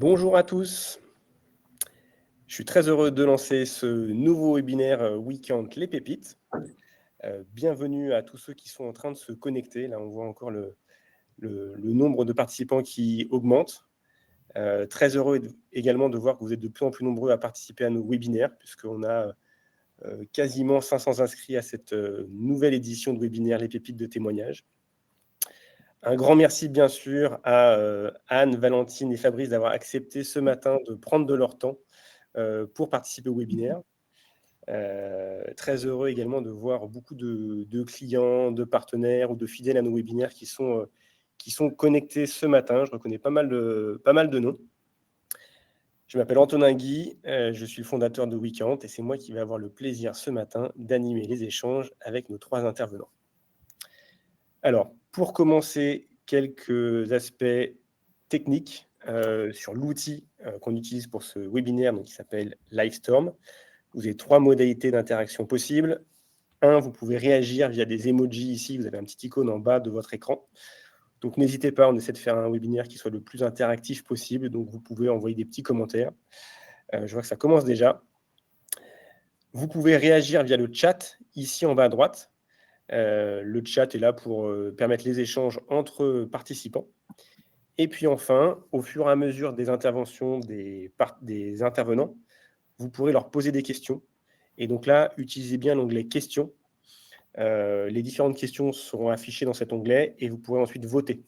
Bonjour à tous, je suis très heureux de lancer ce nouveau webinaire Weekend Les Pépites. Bienvenue à tous ceux qui sont en train de se connecter. Là, on voit encore le nombre de participants qui augmente. Très heureux également de voir que vous êtes de plus en plus nombreux à participer à nos webinaires, puisqu'on a quasiment 500 inscrits à cette nouvelle édition de webinaire Les Pépites de témoignages. Un grand merci, bien sûr, à Anne, Valentine et Fabrice d'avoir accepté ce matin de prendre de leur temps pour participer au webinaire. Très heureux également de voir beaucoup de clients, de partenaires ou de fidèles à nos webinaires qui sont connectés ce matin. Je reconnais pas mal de noms. Je m'appelle Antonin Guy, je suis le fondateur de Weekend et c'est moi qui vais avoir le plaisir ce matin d'animer les échanges avec nos 3 intervenants. Alors, pour commencer, quelques aspects techniques sur l'outil qu'on utilise pour ce webinaire, donc, qui s'appelle Livestorm. Vous avez 3 modalités d'interaction possibles. 1, vous pouvez réagir via des emojis ici. Vous avez un petit icône en bas de votre écran. Donc, n'hésitez pas, on essaie de faire un webinaire qui soit le plus interactif possible. Donc, vous pouvez envoyer des petits commentaires. Je vois que ça commence déjà. Vous pouvez réagir via le chat, ici en bas à droite. Le chat est là pour permettre les échanges entre participants. Et puis enfin, au fur et à mesure des interventions des intervenants, vous pourrez leur poser des questions. Et donc là, utilisez bien l'onglet « Questions ». Les différentes questions seront affichées dans cet onglet et vous pourrez ensuite voter.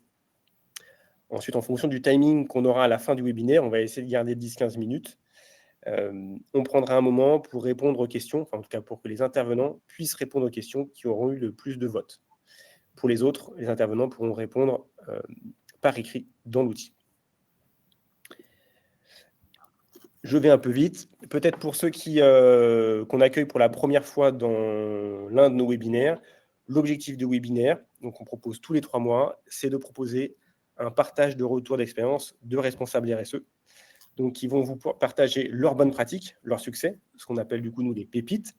Ensuite, en fonction du timing qu'on aura à la fin du webinaire, on va essayer de garder 10-15 minutes. On prendra un moment pour répondre aux questions, enfin en tout cas pour que les intervenants puissent répondre aux questions qui auront eu le plus de votes. Pour les autres, les intervenants pourront répondre par écrit dans l'outil. Je vais un peu vite. Peut-être pour ceux qu'on accueille pour la première fois dans l'un de nos webinaires, l'objectif de webinaire, donc on propose tous les 3 mois, c'est de proposer un partage de retour d'expérience de responsables RSE, donc qui vont vous partager leurs bonnes pratiques, leurs succès, ce qu'on appelle du coup nous les pépites.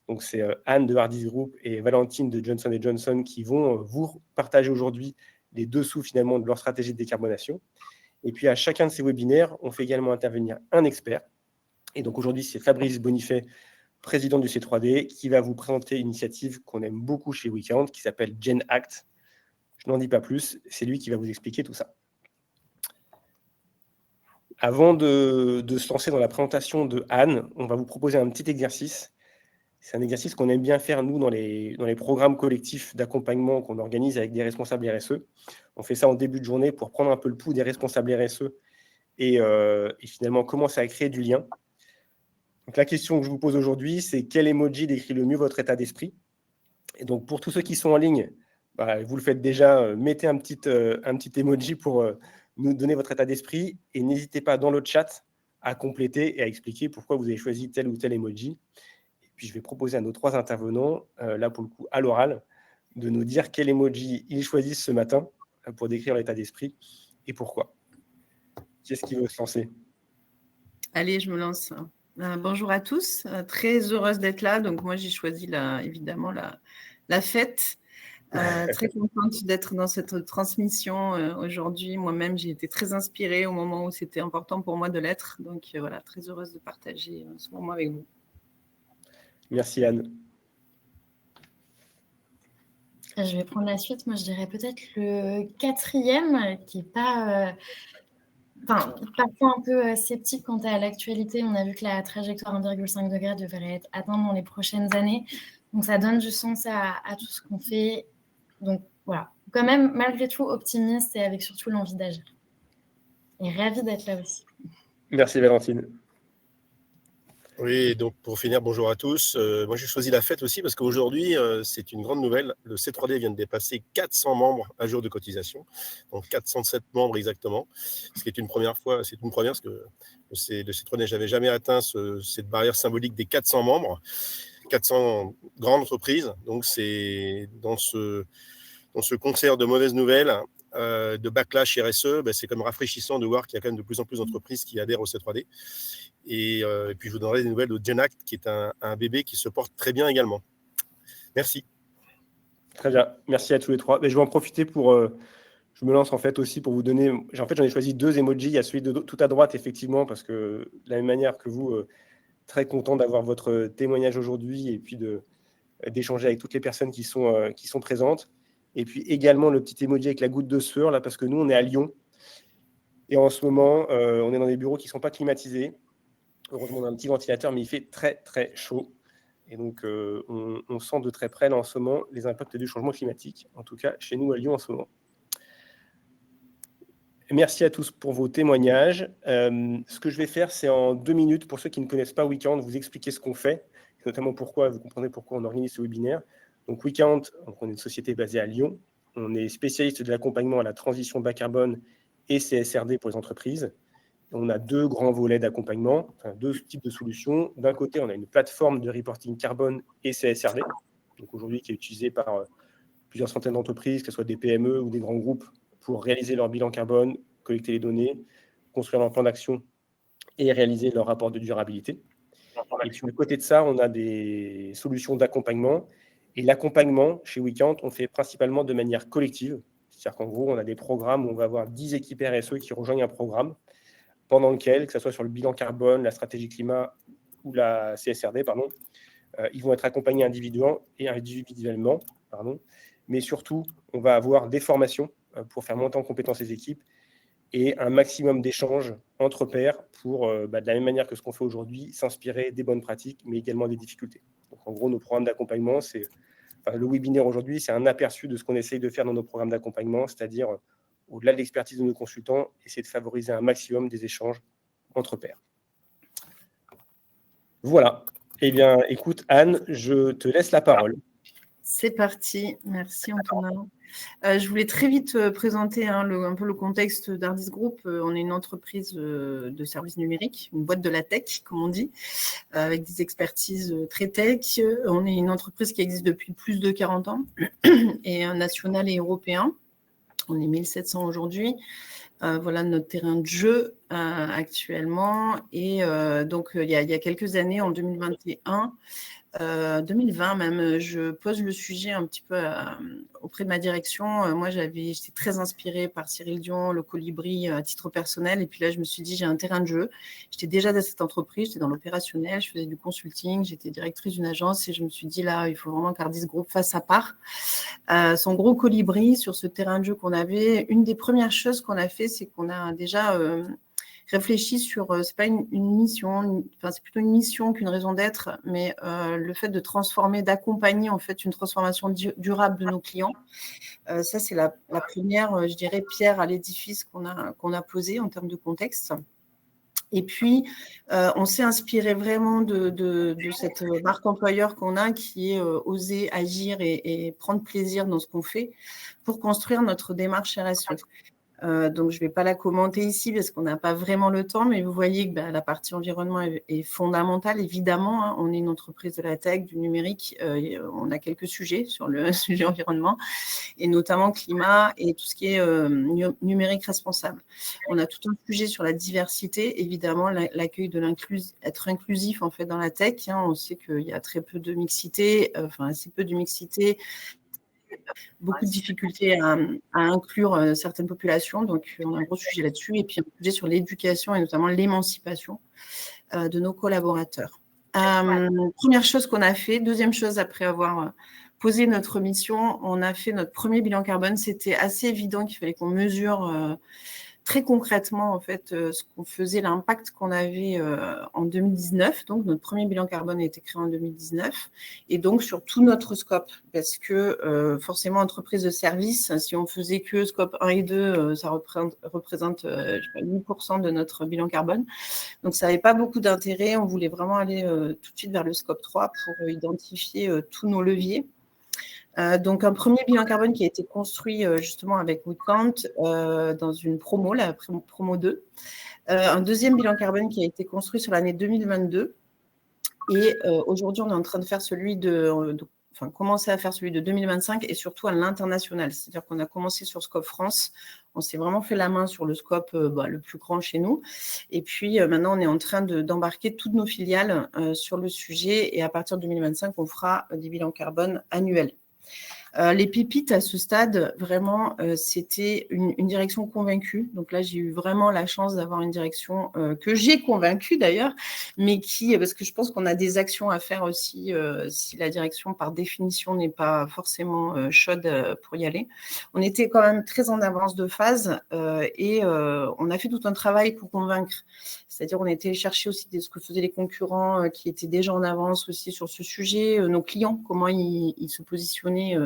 Donc c'est Anne de Hardy's Group et Valentine de Johnson & Johnson qui vont vous partager aujourd'hui les dessous finalement de leur stratégie de décarbonation. Et puis, à chacun de ces webinaires, on fait également intervenir un expert. Et donc, aujourd'hui, c'est Fabrice Bonifay, président du C3D, qui va vous présenter une initiative qu'on aime beaucoup chez Weekend, qui s'appelle Gen Act. Je n'en dis pas plus, c'est lui qui va vous expliquer tout ça. Avant de se lancer dans la présentation de Anne, on va vous proposer un petit exercice. C'est un exercice qu'on aime bien faire, nous, dans les programmes collectifs d'accompagnement qu'on organise avec des responsables RSE. On fait ça en début de journée pour prendre un peu le pouls des responsables RSE et finalement commencer à créer du lien. Donc, la question que je vous pose aujourd'hui, c'est quel emoji décrit le mieux votre état d'esprit? Et donc, pour tous ceux qui sont en ligne, vous le faites déjà, mettez un petit emoji pour nous donner votre état d'esprit et n'hésitez pas dans le chat à compléter et à expliquer pourquoi vous avez choisi tel ou tel emoji. Et puis, je vais proposer à nos 3 intervenants, là pour le coup à l'oral, de nous dire quel emoji ils choisissent ce matin pour décrire l'état d'esprit et pourquoi. Qui est-ce qui veut se lancer? Allez, je me lance. Bonjour à tous, très heureuse d'être là. Donc moi, j'ai choisi évidemment la fête. Très contente d'être dans cette transmission aujourd'hui. Moi-même, j'ai été très inspirée au moment où c'était important pour moi de l'être. Donc voilà, très heureuse de partager ce moment avec vous. Merci Anne. Je vais prendre la suite. Moi, je dirais peut-être le 4e, qui n'est pas... parfois un peu sceptique quant à l'actualité. On a vu que la trajectoire 1,5 degré devrait être atteinte dans les prochaines années. Donc, ça donne du sens à tout ce qu'on fait. Donc, voilà. Quand même, malgré tout, optimiste et avec surtout l'envie d'agir. Et ravie d'être là aussi. Merci Valentine. Oui, donc pour finir, bonjour à tous. Moi, j'ai choisi la fête aussi parce qu'aujourd'hui, c'est une grande nouvelle. Le C3D vient de dépasser 400 membres à jour de cotisation, donc 407 membres exactement, ce qui est une première fois. C'est une première parce que le C3D n'avait jamais atteint cette barrière symbolique des 400 membres, 400 grandes entreprises. Donc, c'est dans ce concert de mauvaises nouvelles, de backlash RSE, c'est comme rafraîchissant de voir qu'il y a quand même de plus en plus d'entreprises qui adhèrent au C3D. Et puis, je vous donnerai des nouvelles de Gen Act, qui est un bébé qui se porte très bien également. Merci. Très bien. Merci à tous les 3. Mais je vais en profiter pour Je me lance en fait aussi pour vous donner. En fait, j'en ai choisi 2 emojis. Il y a celui de tout à droite, effectivement, parce que de la même manière que vous, très content d'avoir votre témoignage aujourd'hui et puis d'échanger avec toutes les personnes qui sont présentes. Et puis également le petit emoji avec la goutte de sueur, là, parce que nous, on est à Lyon. Et en ce moment, on est dans des bureaux qui ne sont pas climatisés. Heureusement, on a un petit ventilateur, mais il fait très, très chaud. Et donc, on sent de très près, là, en ce moment, les impacts du changement climatique, en tout cas chez nous à Lyon en ce moment. Merci à tous pour vos témoignages. Ce que je vais faire, c'est en 2 minutes, pour ceux qui ne connaissent pas WeCount, vous expliquer ce qu'on fait, notamment pourquoi, vous comprendrez pourquoi on organise ce webinaire. Donc WeCount, on est une société basée à Lyon. On est spécialiste de l'accompagnement à la transition bas carbone et CSRD pour les entreprises. On a 2 grands volets d'accompagnement, enfin 2 types de solutions. D'un côté, on a une plateforme de reporting carbone et CSRD, donc aujourd'hui qui est utilisée par plusieurs centaines d'entreprises, que ce soit des PME ou des grands groupes, pour réaliser leur bilan carbone, collecter les données, construire leur plan d'action et réaliser leur rapport de durabilité. Et puis, à côté de ça, on a des solutions d'accompagnement. Et l'accompagnement, chez WeCount, on fait principalement de manière collective. C'est-à-dire qu'en gros, on a des programmes où on va avoir 10 équipes RSE qui rejoignent un programme pendant lequel, que ce soit sur le bilan carbone, la stratégie climat ou la CSRD, ils vont être accompagnés individuellement, mais surtout, on va avoir des formations pour faire monter en compétence les équipes et un maximum d'échanges entre pairs pour, de la même manière que ce qu'on fait aujourd'hui, s'inspirer des bonnes pratiques, mais également des difficultés. Donc, en gros, nos programmes d'accompagnement, le webinaire aujourd'hui, c'est un aperçu de ce qu'on essaye de faire dans nos programmes d'accompagnement, c'est-à-dire, au-delà de l'expertise de nos consultants, essayer de favoriser un maximum des échanges entre pairs. Voilà. Eh bien, écoute, Anne, je te laisse la parole. C'est parti. Merci, Antonin. Je voulais très vite présenter un peu le contexte d'Ardis Group. On est une entreprise de services numériques, une boîte de la tech, comme on dit, avec des expertises très tech. On est une entreprise qui existe depuis plus de 40 ans, et nationale et européen. On est 1700 aujourd'hui. Voilà notre terrain de jeu actuellement. Et donc, il y a quelques années, en 2021, 2020 même, je pose le sujet un petit peu auprès de ma direction. Moi, j'étais très inspirée par Cyril Dion, le Colibri, à titre personnel. Et puis là, je me suis dit, j'ai un terrain de jeu. J'étais déjà dans cette entreprise, j'étais dans l'opérationnel, je faisais du consulting, j'étais directrice d'une agence et je me suis dit, là, il faut vraiment qu'Ardis Group fasse sa part. Son gros colibri sur ce terrain de jeu qu'on avait, une des premières choses qu'on a fait, c'est qu'on a déjà réfléchi sur, c'est pas une mission, c'est plutôt une mission qu'une raison d'être, mais le fait de transformer, d'accompagner en fait une transformation durable de nos clients. Ça, c'est la première, je dirais, pierre à l'édifice qu'on a posée en termes de contexte. Et puis, on s'est inspiré vraiment de cette marque employeur qu'on a, qui est oser agir et prendre plaisir dans ce qu'on fait pour construire notre démarche RSE. Donc, je ne vais pas la commenter ici parce qu'on n'a pas vraiment le temps, mais vous voyez que la partie environnement est fondamentale, évidemment. Hein. On est une entreprise de la tech, du numérique. On a quelques sujets sur le sujet environnement, et notamment climat et tout ce qui est numérique responsable. On a tout un sujet sur la diversité, évidemment, l'accueil de être inclusif en fait dans la tech. Hein. On sait qu'il y a très peu de mixité, assez peu de mixité. Beaucoup de difficultés à inclure certaines populations, donc on a un gros sujet là-dessus, et puis un sujet sur l'éducation et notamment l'émancipation de nos collaborateurs. Première chose qu'on a fait. Deuxième chose, après avoir posé notre mission, on a fait notre premier bilan carbone. C'était assez évident qu'il fallait qu'on mesure très concrètement en fait ce qu'on faisait, l'impact qu'on avait en 2019. Donc notre premier bilan carbone a été créé en 2019, et donc sur tout notre scope, parce que forcément, entreprise de service, si on faisait que scope 1 et 2, ça représente 8% de notre bilan carbone. Donc ça n'avait pas beaucoup d'intérêt. On voulait vraiment aller tout de suite vers le scope 3 pour identifier tous nos leviers. Donc, un premier bilan carbone qui a été construit justement avec WeCount dans une promo, la promo 2. Un deuxième bilan carbone qui a été construit sur l'année 2022. Et aujourd'hui, on est en train de faire commencer à faire celui de 2025, et surtout à l'international. C'est-à-dire qu'on a commencé sur Scope France. On s'est vraiment fait la main sur le scope le plus grand chez nous. Et puis maintenant, on est en train d'embarquer toutes nos filiales sur le sujet. Et à partir de 2025, on fera des bilans carbone annuels. Les pépites, à ce stade, vraiment, c'était une direction convaincue. Donc là, j'ai eu vraiment la chance d'avoir une direction que j'ai convaincue d'ailleurs, mais parce que je pense qu'on a des actions à faire aussi si la direction, par définition, n'est pas forcément chaude pour y aller. On était quand même très en avance de phase et on a fait tout un travail pour convaincre. C'est-à-dire, on était chercher aussi ce que faisaient les concurrents qui étaient déjà en avance aussi sur ce sujet, nos clients, comment ils se positionnaient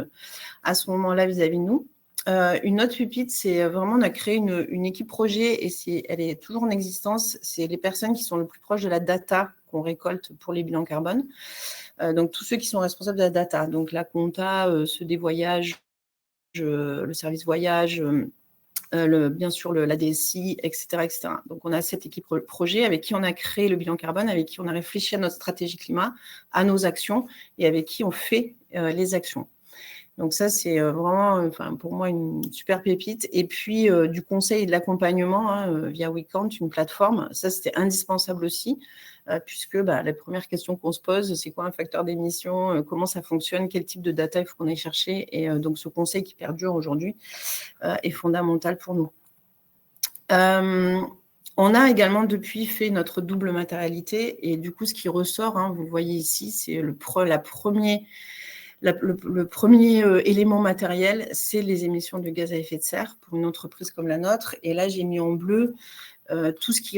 à ce moment-là vis-à-vis de nous. Une autre pépite, c'est vraiment, on a créé une équipe projet et elle est toujours en existence. C'est les personnes qui sont le plus proches de la data qu'on récolte pour les bilans carbone. Donc, tous ceux qui sont responsables de la data. Donc, la compta, ceux des voyages, le service voyage, bien sûr la DSI, etc., etc. Donc, on a cette équipe projet avec qui on a créé le bilan carbone, avec qui on a réfléchi à notre stratégie climat, à nos actions et avec qui on fait les actions. Donc ça, c'est vraiment, pour moi, une super pépite. Et puis, du conseil et de l'accompagnement via WeCount, une plateforme, ça, c'était indispensable aussi, puisque la première question qu'on se pose, c'est quoi un facteur d'émission, comment ça fonctionne, quel type de data il faut qu'on aille chercher. Et donc, ce conseil qui perdure aujourd'hui est fondamental pour nous. On a également depuis fait notre double matérialité. Et du coup, ce qui ressort, vous le voyez ici, c'est le premier élément matériel, c'est les émissions de gaz à effet de serre pour une entreprise comme la nôtre. Et là, j'ai mis en bleu tout ce qui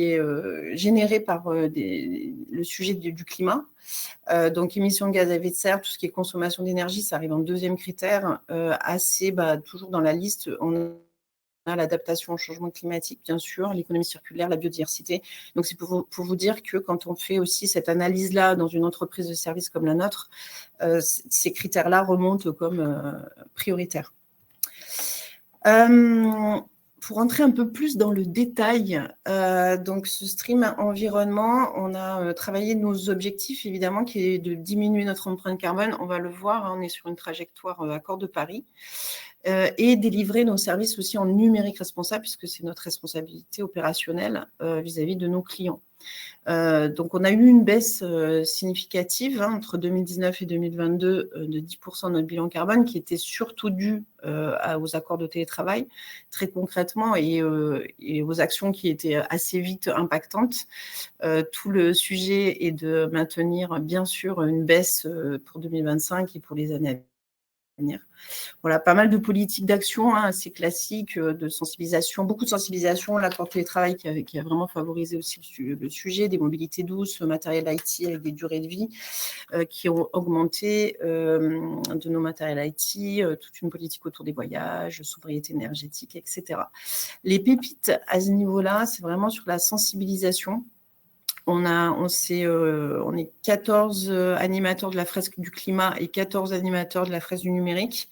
est généré par le sujet du climat. Donc, émissions de gaz à effet de serre, tout ce qui est consommation d'énergie, ça arrive en deuxième critère. Toujours dans la liste, on a l'adaptation au changement climatique, bien sûr, l'économie circulaire, la biodiversité. Donc, c'est pour vous dire que quand on fait aussi cette analyse-là dans une entreprise de service comme la nôtre, ces critères-là remontent comme prioritaires. Pour entrer un peu plus dans le détail, donc ce stream environnement, on a travaillé nos objectifs, évidemment, qui est de diminuer notre empreinte carbone. On va le voir, on est sur une trajectoire Accord de Paris. Et délivrer nos services aussi en numérique responsable, puisque c'est notre responsabilité opérationnelle vis-à-vis de nos clients. Donc, on a eu une baisse significative entre 2019 et 2022 de 10% de notre bilan carbone, qui était surtout due aux accords de télétravail, très concrètement, et aux actions qui étaient assez vite impactantes. Tout le sujet est de maintenir, bien sûr, une baisse pour 2025 et pour les années à venir. Voilà, pas mal de politiques d'action assez classiques, de sensibilisation, beaucoup de sensibilisation, l'accord de télétravail qui a vraiment favorisé aussi le sujet, des mobilités douces, le matériel IT avec des durées de vie qui ont augmenté, de nos matériels IT, toute une politique autour des voyages, sobriété énergétique, etc. Les pépites à ce niveau-là, c'est vraiment sur la sensibilisation. On est 14 animateurs de la fresque du climat et 14 animateurs de la fresque du numérique.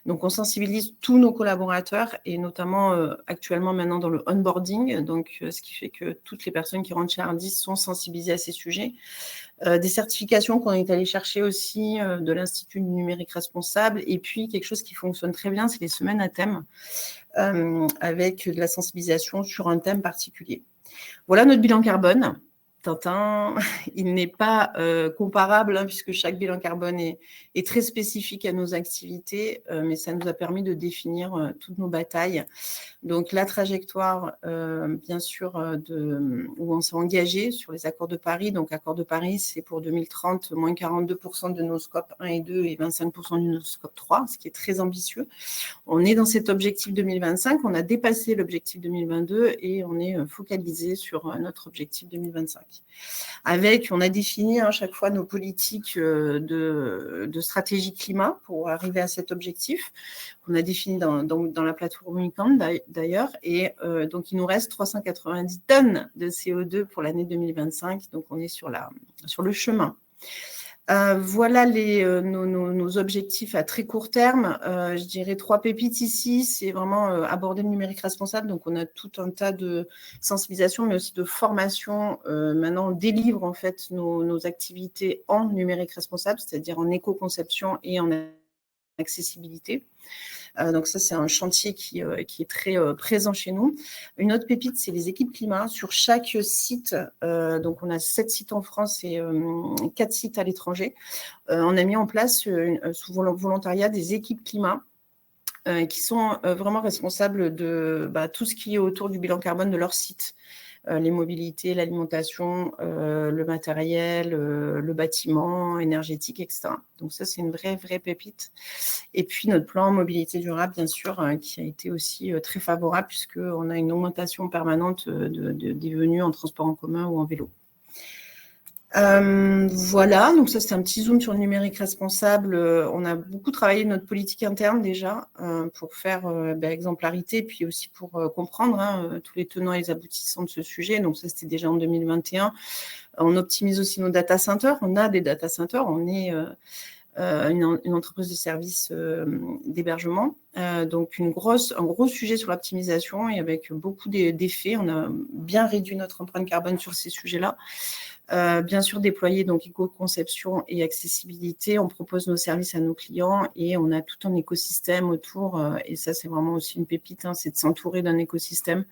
Donc, on sensibilise tous nos collaborateurs et notamment actuellement maintenant dans le onboarding. Donc, ce qui fait que toutes les personnes qui rentrent chez Ardis sont sensibilisées à ces sujets. Des certifications qu'on est allé chercher aussi de l'Institut du numérique responsable. Et puis, quelque chose qui fonctionne très bien, c'est les semaines à thème avec de la sensibilisation sur un thème particulier. Voilà notre bilan carbone. Tintin, il n'est pas comparable puisque chaque bilan carbone est très spécifique à nos activités, mais ça nous a permis de définir toutes nos batailles. Donc, la trajectoire, bien sûr, où on s'est engagé sur les accords de Paris. Donc, accord de Paris, c'est pour 2030, moins 42% de nos scopes 1 et 2 et 25% de nos scopes 3, ce qui est très ambitieux. On est dans cet objectif 2025, on a dépassé l'objectif 2022 et on est focalisé sur notre objectif 2025. On a défini à chaque fois nos politiques de stratégie climat pour arriver à cet objectif qu'on a défini dans la plateforme WeCount d'ailleurs. Et donc, il nous reste 390 tonnes de CO2 pour l'année 2025. Donc, on est sur le chemin. Voilà nos objectifs à très court terme. Je dirais 3 pépites ici. C'est vraiment aborder le numérique responsable. Donc, on a tout un tas de sensibilisation, mais aussi de formation. Maintenant, on délivre en fait nos activités en numérique responsable, c'est-à-dire en éco-conception et en accessibilité. Donc ça, c'est un chantier qui est très présent chez nous. Une autre pépite, c'est les équipes climat. Sur chaque site, donc on a 7 sites en France et 4 sites à l'étranger, on a mis en place sous volontariat des équipes climat qui sont vraiment responsables de tout ce qui est autour du bilan carbone de leur site. Les mobilités, l'alimentation, le matériel, le bâtiment énergétique, etc. Donc ça, c'est une vraie pépite. Et puis notre plan mobilité durable, bien sûr, qui a été aussi très favorable puisqu'on a une augmentation permanente des venues en transport en commun ou en vélo. Voilà, donc ça c'est un petit zoom sur le numérique responsable. On a beaucoup travaillé notre politique interne déjà pour faire exemplarité, puis aussi pour comprendre tous les tenants et les aboutissants de ce sujet. Donc ça c'était déjà en 2021. On optimise aussi nos data centers. On a des data centers. On est une entreprise de services d'hébergement. Donc un gros sujet sur l'optimisation et avec beaucoup d'effets. On a bien réduit notre empreinte carbone sur ces sujets-là. Bien sûr, déployer donc éco-conception et accessibilité. On propose nos services à nos clients et on a tout un écosystème autour. Et ça, c'est vraiment aussi une pépite, c'est de s'entourer d'un écosystème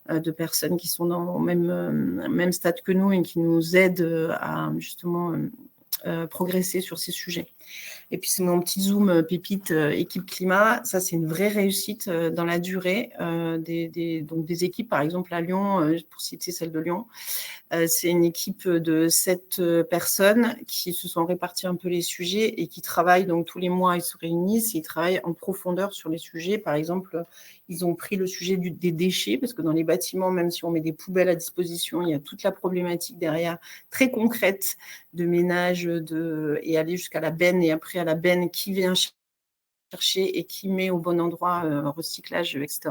de personnes qui sont dans le même stade que nous et qui nous aident à justement progresser sur ces sujets. Et puis, c'est mon petit zoom pépite équipe climat. Ça, c'est une vraie réussite dans la durée. Donc des équipes, par exemple, à Lyon, pour citer celle de Lyon. C'est une équipe de 7 personnes qui se sont réparties un peu les sujets et qui travaillent, donc tous les mois, ils se réunissent et ils travaillent en profondeur sur les sujets. Par exemple, ils ont pris le sujet des déchets, parce que dans les bâtiments, même si on met des poubelles à disposition, il y a toute la problématique derrière, très concrète, de ménage, et aller jusqu'à la benne, et après à la benne, qui vient chercher et qui met au bon endroit, recyclage, etc.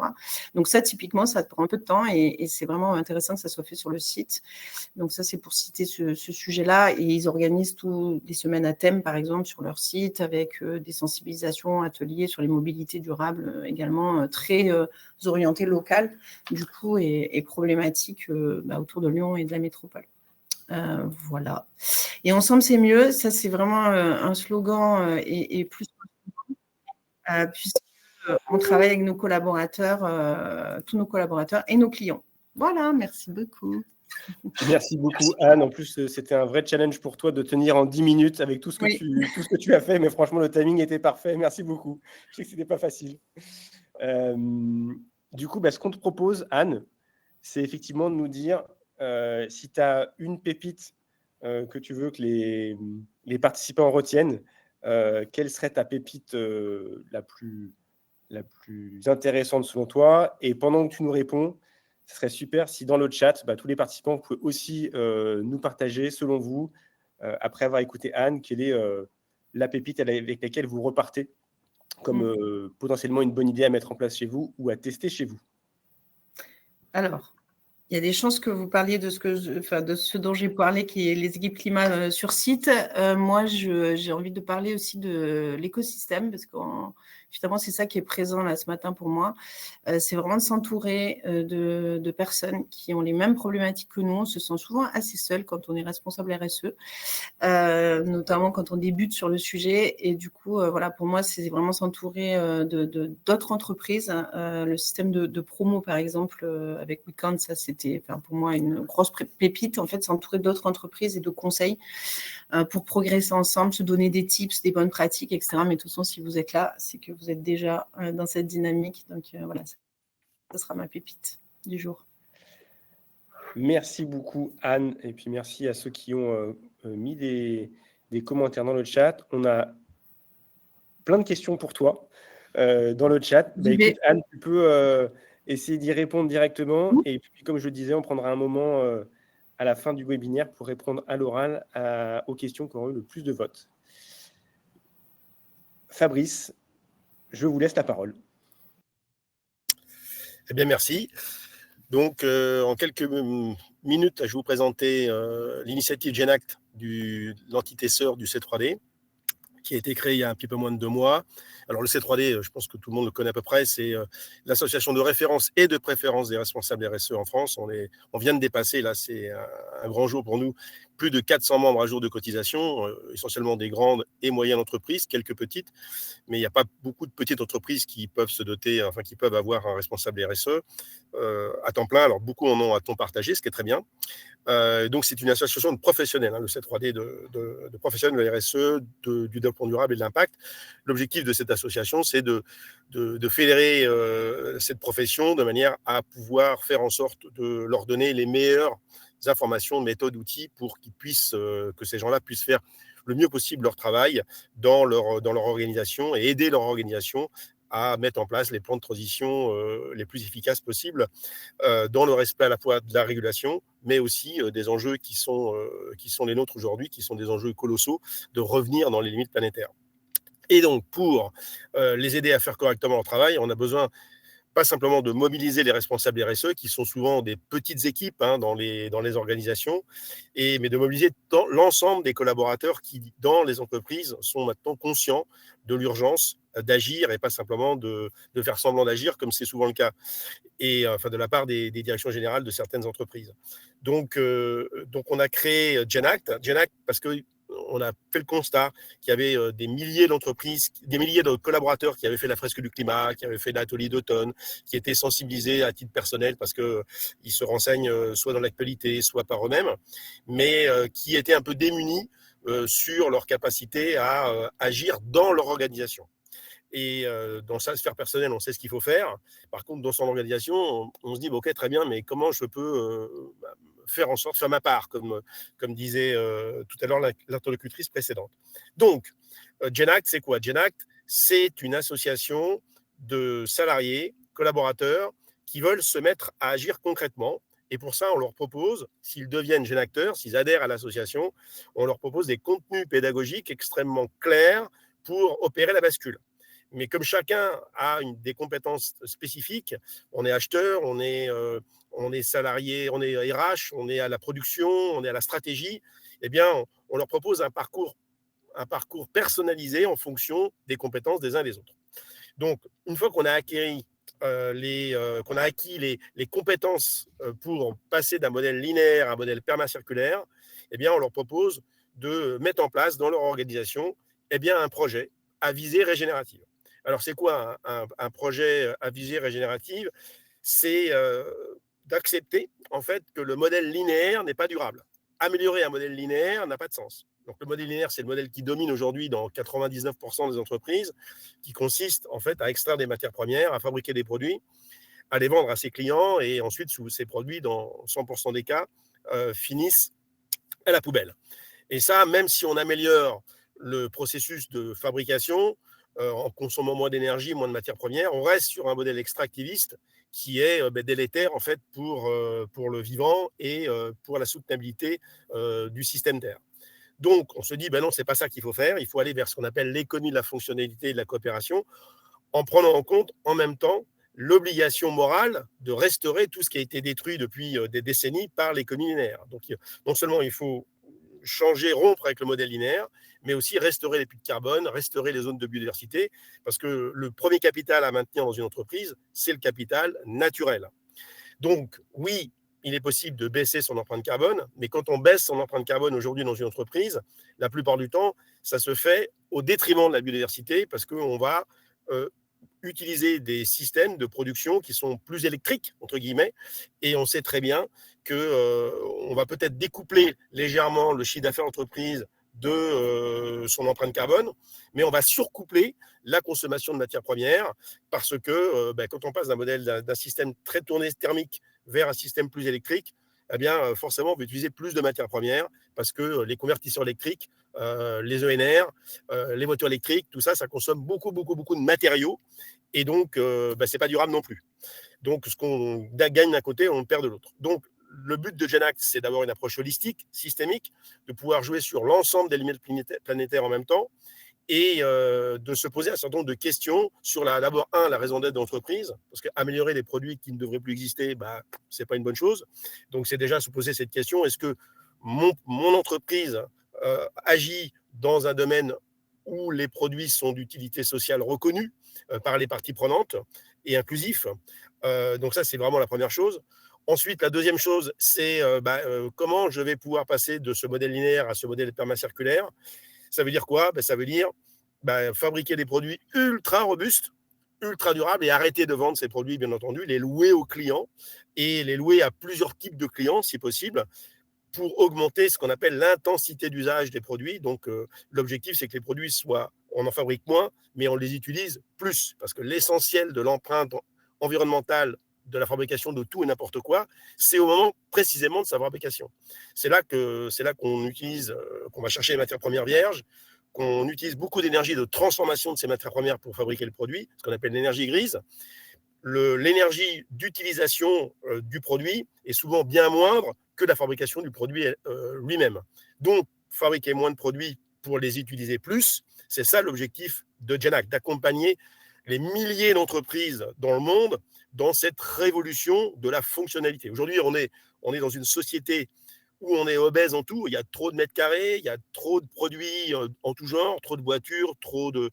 Donc ça, typiquement, ça prend un peu de temps et c'est vraiment intéressant que ça soit fait sur le site. Donc ça, c'est pour citer ce sujet-là. Et ils organisent toutes les semaines à thème, par exemple, sur leur site, avec des sensibilisations, ateliers sur les mobilités durables, également très orientées locales, du coup, et problématiques autour de Lyon et de la métropole. Voilà. Et ensemble, c'est mieux. Ça, c'est vraiment un slogan et plus puisqu'on travaille avec nos collaborateurs, tous nos collaborateurs et nos clients. Voilà, merci beaucoup. Merci beaucoup, Anne. En plus, c'était un vrai challenge pour toi de tenir en 10 minutes avec tout ce que tu as fait, mais franchement, le timing était parfait. Merci beaucoup. Je sais que ce n'était pas facile. Du coup, ce qu'on te propose, Anne, c'est effectivement de nous dire si tu as une pépite que tu veux que les participants retiennent, quelle serait ta pépite la plus intéressante selon toi? Et pendant que tu nous réponds, ce serait super si dans le chat, tous les participants, vous pouvez aussi nous partager, selon vous, après avoir écouté Anne, quelle est la pépite avec laquelle vous repartez comme potentiellement une bonne idée à mettre en place chez vous ou à tester chez vous. Alors, il y a des chances que vous parliez de ce dont j'ai parlé, qui est les équipes climat sur site. Moi, j'ai envie de parler aussi de l'écosystème, parce que finalement, c'est ça qui est présent là ce matin pour moi. C'est vraiment de s'entourer de personnes qui ont les mêmes problématiques que nous. On se sent souvent assez seul quand on est responsable RSE, notamment quand on débute sur le sujet. Et du coup, voilà, pour moi, c'est vraiment s'entourer d'autres entreprises. Le système de promo, par exemple, avec Weekend, ça, c'était pour moi une grosse pépite, en fait, s'entourer d'autres entreprises et de conseils pour progresser ensemble, se donner des tips, des bonnes pratiques, etc. Mais de toute façon, si vous êtes là, c'est que vous êtes déjà dans cette dynamique. Donc, voilà, ça sera ma pépite du jour. Merci beaucoup, Anne. Et puis, merci à ceux qui ont mis des commentaires dans le chat. On a plein de questions pour toi dans le chat. Écoute, Anne, tu peux essayer d'y répondre directement. Et puis, comme je le disais, on prendra un moment à la fin du webinaire pour répondre à l'oral aux questions qui auront eu le plus de votes. Fabrice, je vous laisse la parole. Eh bien, merci. Donc, en quelques minutes, je vais vous présenter l'initiative GenAct, l'entité sœur du C3D, qui a été créé il y a un petit peu moins de 2 mois. Alors le C3D, je pense que tout le monde le connaît à peu près, c'est l'association de référence et de préférence des responsables RSE en France. On vient de dépasser, là c'est un grand jour pour nous, plus de 400 membres à jour de cotisation, essentiellement des grandes et moyennes entreprises, quelques petites, mais il n'y a pas beaucoup de petites entreprises qui peuvent se doter, enfin qui peuvent avoir un responsable RSE à temps plein. Alors beaucoup en ont à temps partagé, ce qui est très bien. Donc c'est une association de professionnels, le C3D de professionnels de RSE, du développement durable et de l'impact. L'objectif de cette association, c'est de fédérer cette profession de manière à pouvoir faire en sorte de leur donner les meilleures informations, méthodes, outils pour qu'ils puissent, que ces gens-là puissent faire le mieux possible leur travail dans leur organisation et aider leur organisation à mettre en place les plans de transition les plus efficaces possibles dans le respect à la fois de la régulation, mais aussi des enjeux qui sont les nôtres aujourd'hui, qui sont des enjeux colossaux, de revenir dans les limites planétaires. Et donc, pour les aider à faire correctement leur travail, on a besoin pas simplement de mobiliser les responsables RSE, qui sont souvent des petites équipes dans les organisations, mais de mobiliser l'ensemble des collaborateurs qui, dans les entreprises, sont maintenant conscients de l'urgence d'agir et pas simplement de faire semblant d'agir, comme c'est souvent le cas, et enfin de la part des directions générales de certaines entreprises. Donc on a créé GenAct parce que on a fait le constat qu'il y avait des milliers d'entreprises, des milliers de collaborateurs qui avaient fait la fresque du climat, qui avaient fait l'atelier d'automne, qui étaient sensibilisés à titre personnel parce qu'ils se renseignent soit dans l'actualité, soit par eux-mêmes, mais qui étaient un peu démunis sur leur capacité à agir dans leur organisation. Et dans sa sphère personnelle, on sait ce qu'il faut faire. Par contre, dans son organisation, on se dit, ok, très bien, mais comment je peux faire en sorte de faire ma part, comme disait tout à l'heure l'interlocutrice précédente. Donc, GenAct, c'est quoi? GenAct, c'est une association de salariés, collaborateurs, qui veulent se mettre à agir concrètement. Et pour ça, on leur propose, s'ils deviennent GenActeurs, s'ils adhèrent à l'association, on leur propose des contenus pédagogiques extrêmement clairs pour opérer la bascule. Mais comme chacun a des compétences spécifiques, on est acheteur, on est salarié, on est RH, on est à la production, on est à la stratégie, eh bien, on leur propose un parcours personnalisé en fonction des compétences des uns et des autres. Donc, une fois qu'on a acquis les compétences pour passer d'un modèle linéaire à un modèle permacirculaire, eh bien, on leur propose de mettre en place dans leur organisation un projet à visée régénérative. Alors, c'est quoi un projet à visée régénérative? C'est d'accepter en fait que le modèle linéaire n'est pas durable. Améliorer un modèle linéaire n'a pas de sens. Donc, le modèle linéaire, c'est le modèle qui domine aujourd'hui dans 99% des entreprises, qui consiste en fait à extraire des matières premières, à fabriquer des produits, à les vendre à ses clients, et ensuite, ces produits, dans 100% des cas, finissent à la poubelle. Et ça, même si on améliore le processus de fabrication, en consommant moins d'énergie, moins de matières premières, on reste sur un modèle extractiviste qui est délétère en fait pour le vivant et pour la soutenabilité du système Terre. Donc, on se dit, non, c'est pas ça qu'il faut faire. Il faut aller vers ce qu'on appelle l'économie de la fonctionnalité et de la coopération, en prenant en compte en même temps l'obligation morale de restaurer tout ce qui a été détruit depuis des décennies par l'économie linéaire. Donc, non seulement il faut changer, rompre avec le modèle linéaire, mais aussi restaurer les puits de carbone, restaurer les zones de biodiversité, parce que le premier capital à maintenir dans une entreprise, c'est le capital naturel. Donc, oui, il est possible de baisser son empreinte carbone, mais quand on baisse son empreinte carbone aujourd'hui dans une entreprise, la plupart du temps, ça se fait au détriment de la biodiversité, parce qu'on va utiliser des systèmes de production qui sont plus électriques, entre guillemets, et on sait très bien qu'on va peut-être découpler légèrement le chiffre d'affaires d'entreprise de son empreinte carbone, mais on va surcoupler la consommation de matières premières parce que quand on passe d'un système très tourné thermique vers un système plus électrique, eh bien, forcément, on va utiliser plus de matières premières parce que les convertisseurs électriques, les ENR, les voitures électriques, tout ça, ça consomme beaucoup de matériaux et donc, ce n'est pas durable non plus. Donc, ce qu'on gagne d'un côté, on perd de l'autre. Donc, le but de GenAct, c'est d'avoir une approche holistique, systémique, de pouvoir jouer sur l'ensemble des limites planétaires en même temps et de se poser un certain nombre de questions sur d'abord, la raison d'être de l'entreprise, parce qu'améliorer des produits qui ne devraient plus exister, ce n'est pas une bonne chose. Donc, c'est déjà se poser cette question, est-ce que mon entreprise agit dans un domaine où les produits sont d'utilité sociale reconnue par les parties prenantes et inclusifs. Donc ça, c'est vraiment la première chose. Ensuite, la deuxième chose, c'est comment je vais pouvoir passer de ce modèle linéaire à ce modèle permacirculaire. Ça veut dire quoi? Ça veut dire fabriquer des produits ultra robustes, ultra durables et arrêter de vendre ces produits, bien entendu, les louer aux clients et les louer à plusieurs types de clients, si possible, pour augmenter ce qu'on appelle l'intensité d'usage des produits. Donc, l'objectif, c'est que les produits soient, on en fabrique moins, mais on les utilise plus, parce que l'essentiel de l'empreinte environnementale de la fabrication de tout et n'importe quoi, c'est au moment précisément de sa fabrication. C'est là qu'on utilise, qu'on va chercher les matières premières vierges, qu'on utilise beaucoup d'énergie de transformation de ces matières premières pour fabriquer le produit, ce qu'on appelle l'énergie grise. L'énergie d'utilisation du produit est souvent bien moindre que la fabrication du produit lui-même. Donc, fabriquer moins de produits pour les utiliser plus, c'est ça l'objectif de Genact, d'accompagner les milliers d'entreprises dans le monde dans cette révolution de la fonctionnalité. Aujourd'hui, on est dans une société où on est obèse en tout, il y a trop de mètres carrés, il y a trop de produits en tout genre, trop de voitures, trop de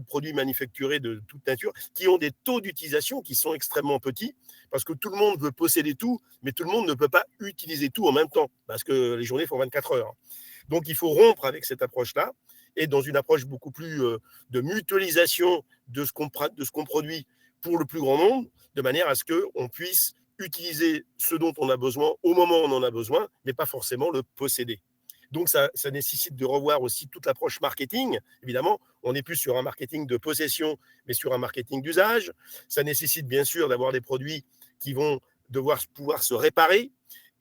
produits manufacturés de toute nature, qui ont des taux d'utilisation qui sont extrêmement petits, parce que tout le monde veut posséder tout, mais tout le monde ne peut pas utiliser tout en même temps, parce que les journées font 24 heures. Donc il faut rompre avec cette approche-là, et dans une approche beaucoup plus de mutualisation de ce qu'on produit pour le plus grand nombre, de manière à ce qu'on puisse utiliser ce dont on a besoin au moment où on en a besoin, mais pas forcément le posséder. Donc, ça nécessite de revoir aussi toute l'approche marketing. Évidemment, on n'est plus sur un marketing de possession, mais sur un marketing d'usage. Ça nécessite bien sûr d'avoir des produits qui vont devoir pouvoir se réparer.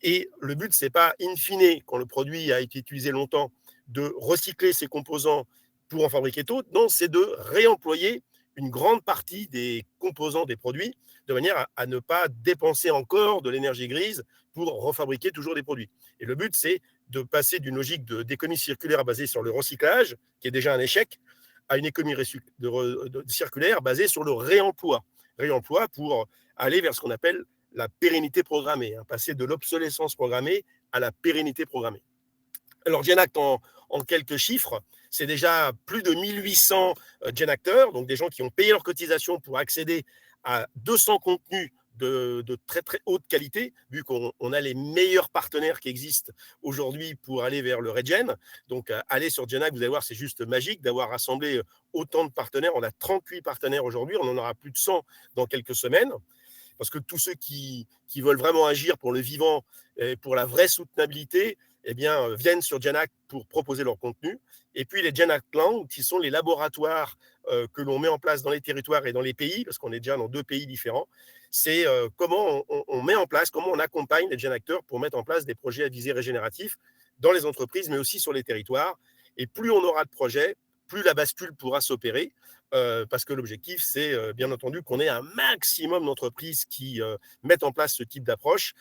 Et le but, ce n'est pas, in fine, quand le produit a été utilisé longtemps, de recycler ses composants pour en fabriquer d'autres. Non, c'est de réemployer une grande partie des composants des produits, de manière à ne pas dépenser encore de l'énergie grise pour refabriquer toujours des produits. Et le but, c'est de passer d'une logique d'économie circulaire basée sur le recyclage, qui est déjà un échec, à une économie circulaire basée sur le réemploi. Réemploi pour aller vers ce qu'on appelle la pérennité programmée, passer de l'obsolescence programmée à la pérennité programmée. Alors, Genact, en quelques chiffres, c'est déjà plus de 1800 Genacteurs, donc des gens qui ont payé leur cotisation pour accéder à 200 contenus de très très haute qualité, vu qu'on a les meilleurs partenaires qui existent aujourd'hui pour aller vers le Regen. Donc, allez sur Genact, vous allez voir, c'est juste magique d'avoir rassemblé autant de partenaires. On a 38 partenaires aujourd'hui, on en aura plus de 100 dans quelques semaines. Parce que tous ceux qui veulent vraiment agir pour le vivant et pour la vraie soutenabilité, eh bien, viennent sur Genact pour proposer leur contenu. Et puis les Genact Land, qui sont les laboratoires que l'on met en place dans les territoires et dans les pays, parce qu'on est déjà dans 2 pays différents, c'est comment on met en place, comment on accompagne les Genacteurs pour mettre en place des projets à visée régénérative dans les entreprises, mais aussi sur les territoires. Et plus on aura de projets, plus la bascule pourra s'opérer, parce que l'objectif, c'est bien entendu qu'on ait un maximum d'entreprises qui mettent en place ce type d'approche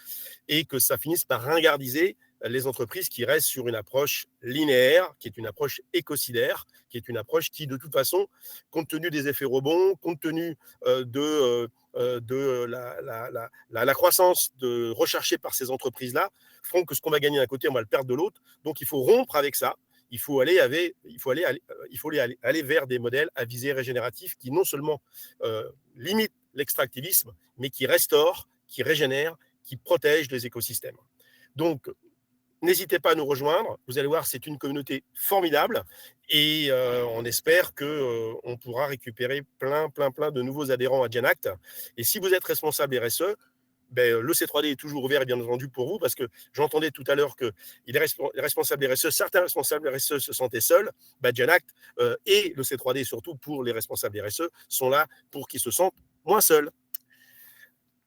et que ça finisse par ringardiser les entreprises qui restent sur une approche linéaire, qui est une approche écocidaire, qui est une approche qui, de toute façon, compte tenu des effets rebonds, compte tenu de la croissance recherchée par ces entreprises-là, feront que ce qu'on va gagner d'un côté, on va le perdre de l'autre. Donc, il faut rompre avec ça. Il faut aller vers des modèles à visée régénérative qui non seulement limitent l'extractivisme, mais qui restaurent, qui régénèrent, qui protègent les écosystèmes. Donc, n'hésitez pas à nous rejoindre. Vous allez voir, c'est une communauté formidable et on espère qu'on pourra récupérer plein de nouveaux adhérents à Genact. Et si vous êtes responsable RSE, le C3D est toujours ouvert, bien entendu, pour vous, parce que j'entendais tout à l'heure que les responsables RSE, certains responsables RSE se sentaient seuls. Genact et le C3D, surtout pour les responsables RSE, sont là pour qu'ils se sentent moins seuls.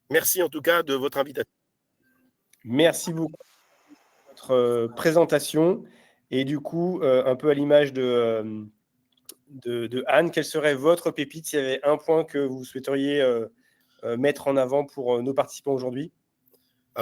Merci en tout cas de votre invitation. Merci beaucoup pour votre présentation. Et du coup, un peu à l'image de Anne, quelle serait votre pépite s'il y avait un point que vous souhaiteriez mettre en avant pour nos participants aujourd'hui?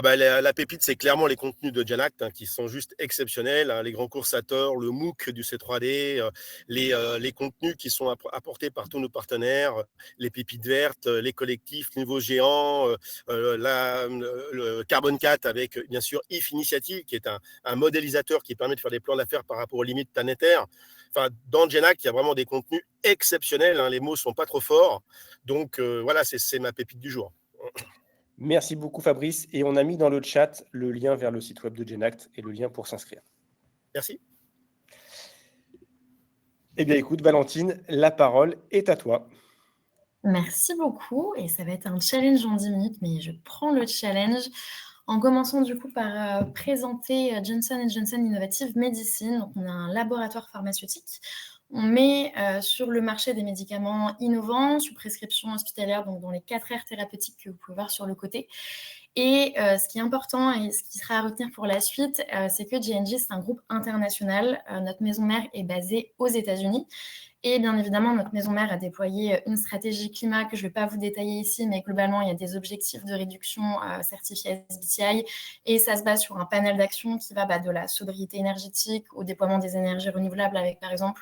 La pépite, c'est clairement les contenus de Genact qui sont juste exceptionnels. Les grands coursateurs, le MOOC du C3D, les contenus qui sont apportés par tous nos partenaires, les pépites vertes, les collectifs Niveau Géant, le Carbon 4 avec bien sûr IF Initiative qui est un modélisateur qui permet de faire des plans d'affaires par rapport aux limites planétaires. Enfin, dans Genact, il y a vraiment des contenus exceptionnels. Les mots ne sont pas trop forts. Donc voilà, c'est ma pépite du jour. Merci beaucoup Fabrice. Et on a mis dans le chat le lien vers le site web de Genact et le lien pour s'inscrire. Merci. Eh bien écoute Valentine, la parole est à toi. Merci beaucoup. Et ça va être un challenge en 10 minutes, mais je prends le challenge en commençant du coup par présenter Johnson & Johnson Innovative Medicine. Donc, on a un laboratoire pharmaceutique. On met sur le marché des médicaments innovants sous prescription hospitalière, donc dans les 4 aires thérapeutiques que vous pouvez voir sur le côté. Et ce qui est important et ce qui sera à retenir pour la suite, c'est que J&J, c'est un groupe international. Notre maison mère est basée aux États-Unis. Et bien évidemment, notre maison mère a déployé une stratégie climat que je ne vais pas vous détailler ici, mais globalement, il y a des objectifs de réduction certifiés SBTi et ça se base sur un panel d'actions qui va de la sobriété énergétique au déploiement des énergies renouvelables avec, par exemple,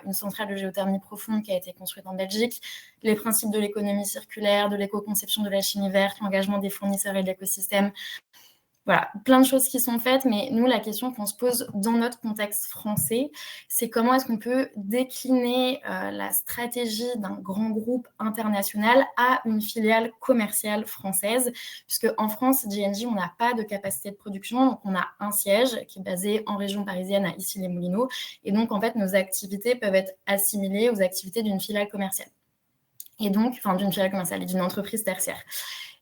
une centrale de géothermie profonde qui a été construite en Belgique, les principes de l'économie circulaire, de l'éco-conception de la chimie verte, l'engagement des fournisseurs et de l'écosystème. Voilà, plein de choses qui sont faites, mais nous, la question qu'on se pose dans notre contexte français, c'est comment est-ce qu'on peut décliner la stratégie d'un grand groupe international à une filiale commerciale française, puisque en France, J&J, on n'a pas de capacité de production, donc on a un siège qui est basé en région parisienne à Issy-les-Moulineaux, et donc en fait, nos activités peuvent être assimilées aux activités d'une filiale commerciale, et donc, enfin d'une filiale commerciale et d'une entreprise tertiaire.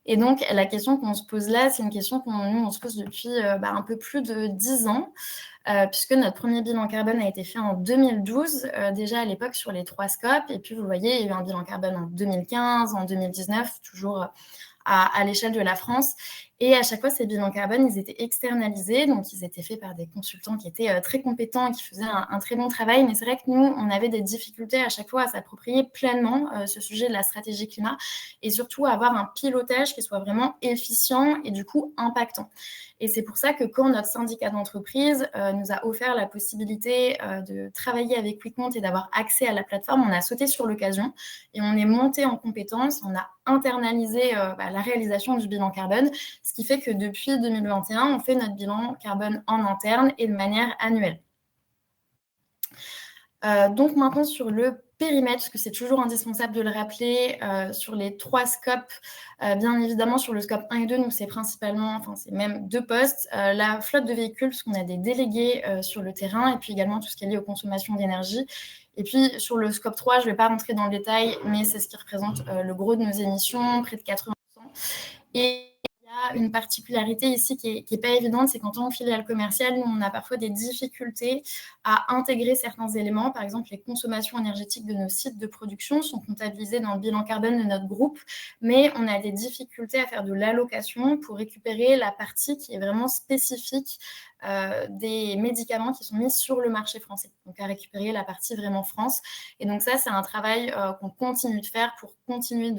Et donc, la question qu'on se pose là, c'est une question qu'on se pose depuis un peu plus de 10 ans, puisque notre premier bilan carbone a été fait en 2012, déjà à l'époque sur les 3 scopes. Et puis, vous voyez, il y a eu un bilan carbone en 2015, en 2019, toujours à l'échelle de la France. Et à chaque fois, ces bilans carbone, ils étaient externalisés, donc ils étaient faits par des consultants qui étaient très compétents et qui faisaient un très bon travail. Mais c'est vrai que nous, on avait des difficultés à chaque fois à s'approprier pleinement ce sujet de la stratégie climat et surtout à avoir un pilotage qui soit vraiment efficient et du coup impactant. Et c'est pour ça que quand notre syndicat d'entreprise nous a offert la possibilité de travailler avec WeCount et d'avoir accès à la plateforme, on a sauté sur l'occasion et on est monté en compétences, on a internalisé la réalisation du bilan carbone, ce qui fait que depuis 2021, on fait notre bilan carbone en interne et de manière annuelle. Donc maintenant sur le périmètre, parce que c'est toujours indispensable de le rappeler, sur les 3 scopes, bien évidemment sur le scope 1 et 2, nous c'est principalement, enfin c'est même 2 postes, la flotte de véhicules, parce qu'on a des délégués sur le terrain, et puis également tout ce qui est lié aux consommations d'énergie. Et puis sur le scope 3, je ne vais pas rentrer dans le détail, mais c'est ce qui représente le gros de nos émissions, près de 80%. Et il y a une particularité ici qui est pas évidente, c'est qu'en tant que filiale commerciale, nous, on a parfois des difficultés à intégrer certains éléments. Par exemple, les consommations énergétiques de nos sites de production sont comptabilisées dans le bilan carbone de notre groupe, mais on a des difficultés à faire de l'allocation pour récupérer la partie qui est vraiment spécifique des médicaments qui sont mis sur le marché français, donc à récupérer la partie vraiment France. Et donc ça, c'est un travail qu'on continue de faire pour continuer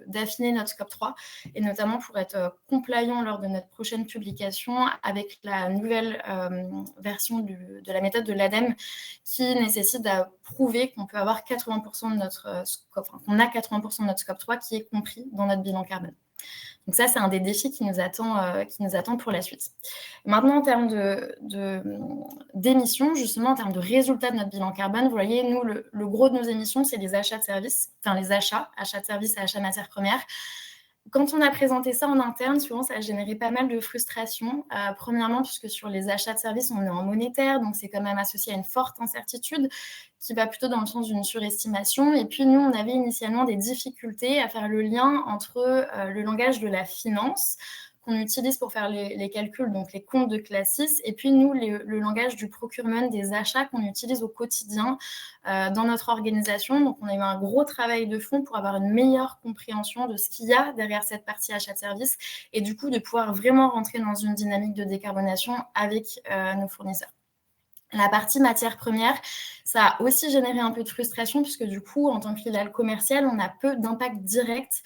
d'affiner notre scope 3 et notamment pour être compliant lors de notre prochaine publication avec la nouvelle version de la méthode de l'ADEME qui nécessite de prouver qu'on peut avoir 80% de notre scope, enfin, qu'on a 80% de notre scope 3 qui est compris dans notre bilan carbone. Donc ça, c'est un des défis qui nous attend pour la suite. Maintenant, en termes d'émissions, justement, en termes de résultats de notre bilan carbone, vous voyez, nous, le gros de nos émissions, c'est les achats de services, enfin les achats de services et achats de matières premières. Quand on a présenté ça en interne, souvent, ça a généré pas mal de frustration. Premièrement, puisque sur les achats de services, on est en monétaire, donc c'est quand même associé à une forte incertitude qui va plutôt dans le sens d'une surestimation. Et puis, nous, on avait initialement des difficultés à faire le lien entre le langage de la finance qu'on utilise pour faire les calculs, donc les comptes de classe 6, et puis nous, le langage du procurement des achats qu'on utilise au quotidien dans notre organisation. Donc, on a eu un gros travail de fond pour avoir une meilleure compréhension de ce qu'il y a derrière cette partie achat de service et du coup, de pouvoir vraiment rentrer dans une dynamique de décarbonation avec nos fournisseurs. La partie matière première, ça a aussi généré un peu de frustration puisque du coup, en tant que filiale commerciale, on a peu d'impact direct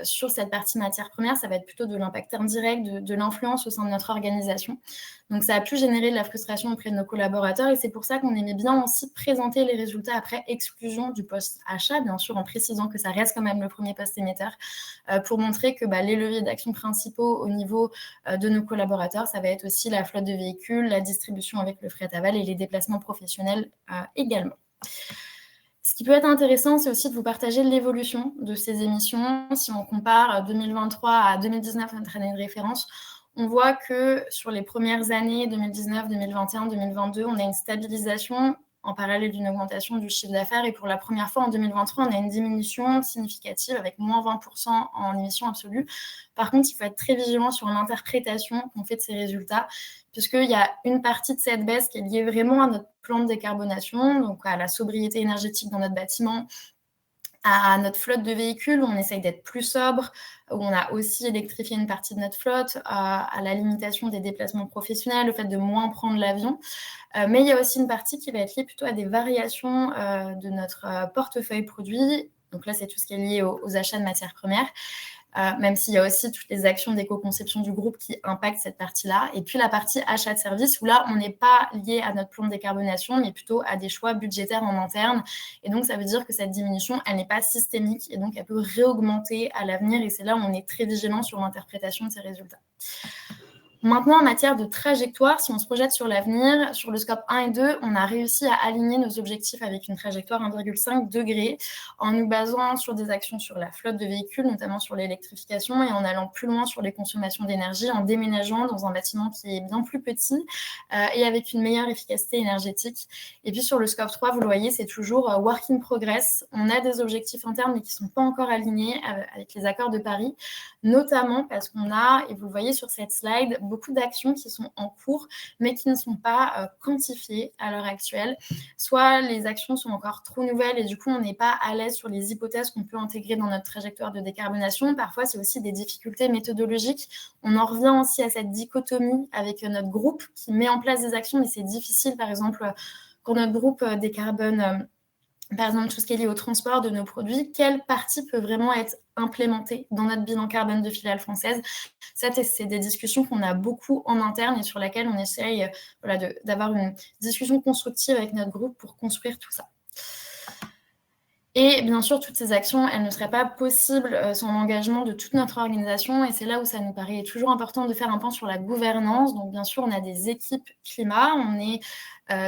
sur cette partie matière première. Ça va être plutôt de l'impact indirect, de l'influence au sein de notre organisation. Donc, ça a pu générer de la frustration auprès de nos collaborateurs et c'est pour ça qu'on aimait bien aussi présenter les résultats après exclusion du poste achat, bien sûr en précisant que ça reste quand même le premier poste émetteur pour montrer que les leviers d'action principaux au niveau de nos collaborateurs, ça va être aussi la flotte de véhicules, la distribution avec le fret aval et les déplacements professionnels également. Ce qui peut être intéressant, c'est aussi de vous partager l'évolution de ces émissions. Si on compare 2023 à 2019, notre année de référence, on voit que sur les premières années, 2019, 2021, 2022, on a une stabilisation en parallèle d'une augmentation du chiffre d'affaires. Et pour la première fois, en 2023, on a une diminution significative avec moins 20% en émissions absolues. Par contre, il faut être très vigilant sur l'interprétation qu'on fait de ces résultats, puisqu'il y a une partie de cette baisse qui est liée vraiment à notre plan de décarbonation, donc à la sobriété énergétique dans notre bâtiment, à notre flotte de véhicules, où on essaye d'être plus sobre, où on a aussi électrifié une partie de notre flotte, à la limitation des déplacements professionnels, au fait de moins prendre l'avion. Mais il y a aussi une partie qui va être liée plutôt à des variations de notre portefeuille produit. Donc là, c'est tout ce qui est lié aux achats de matières premières. Même s'il y a aussi toutes les actions d'éco-conception du groupe qui impactent cette partie-là. Et puis la partie achat de services, où là, on n'est pas lié à notre plan de décarbonation, mais plutôt à des choix budgétaires en interne. Et donc, ça veut dire que cette diminution, elle n'est pas systémique, et donc elle peut réaugmenter à l'avenir. Et c'est là où on est très vigilant sur l'interprétation de ces résultats. Maintenant, en matière de trajectoire, si on se projette sur l'avenir, sur le scope 1 et 2, on a réussi à aligner nos objectifs avec une trajectoire 1,5 degré en nous basant sur des actions sur la flotte de véhicules, notamment sur l'électrification, et en allant plus loin sur les consommations d'énergie, en déménageant dans un bâtiment qui est bien plus petit et avec une meilleure efficacité énergétique. Et puis sur le scope 3, vous le voyez, c'est toujours work in progress. On a des objectifs internes, mais qui ne sont pas encore alignés avec les accords de Paris, notamment parce qu'on a, et vous le voyez sur cette slide, beaucoup d'actions qui sont en cours, mais qui ne sont pas quantifiées à l'heure actuelle. Soit les actions sont encore trop nouvelles et du coup, on n'est pas à l'aise sur les hypothèses qu'on peut intégrer dans notre trajectoire de décarbonation. Parfois, c'est aussi des difficultés méthodologiques. On en revient aussi à cette dichotomie avec notre groupe qui met en place des actions, mais c'est difficile, par exemple, quand notre groupe décarbone par exemple, tout ce qui est lié au transport de nos produits, quelle partie peut vraiment être implémentée dans notre bilan carbone de filiale française? Ça, c'est des discussions qu'on a beaucoup en interne et sur lesquelles on essaye d'avoir une discussion constructive avec notre groupe pour construire tout ça. Et bien sûr, toutes ces actions, elles ne seraient pas possibles sans l'engagement de toute notre organisation. Et c'est là où ça nous paraît toujours important de faire un point sur la gouvernance. Donc, bien sûr, on a des équipes climat. On est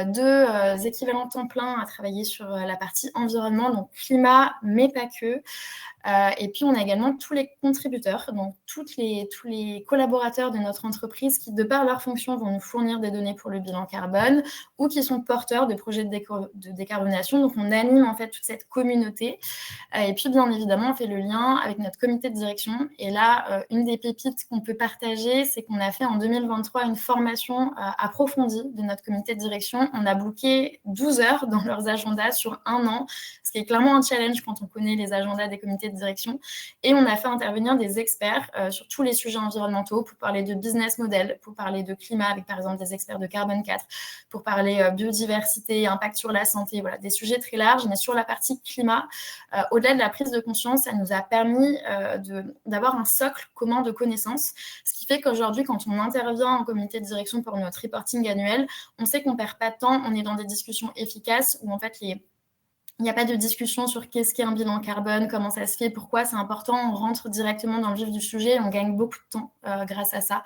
deux équivalents temps plein à travailler sur la partie environnement, donc climat, mais pas que. Et puis, on a également tous les contributeurs, donc tous les collaborateurs de notre entreprise qui, de par leur fonction, vont nous fournir des données pour le bilan carbone ou qui sont porteurs de projets de décarbonation. Donc, on anime en fait toute cette communauté. Et puis, bien évidemment, on fait le lien avec notre comité de direction. Et là, une des pépites qu'on peut partager, c'est qu'on a fait en 2023 une formation approfondie de notre comité de direction. On a booké 12 heures dans leurs agendas sur un an, ce qui est clairement un challenge quand on connaît les agendas des comités de direction. Et on a fait intervenir des experts sur tous les sujets environnementaux pour parler de business model, pour parler de climat avec par exemple des experts de Carbone 4, pour parler biodiversité, impact sur la santé, voilà, des sujets très larges. Mais sur la partie climat, au-delà de la prise de conscience, ça nous a permis d'avoir un socle commun de connaissances, ce qui fait qu'aujourd'hui, quand on intervient en comité de direction pour notre reporting annuel, on sait qu'on ne perd pas de temps, on est dans des discussions efficaces où en fait il n'y a pas de discussion sur qu'est-ce qu'est un bilan carbone, comment ça se fait, pourquoi c'est important. On rentre directement dans le vif du sujet et on gagne beaucoup de temps grâce à ça.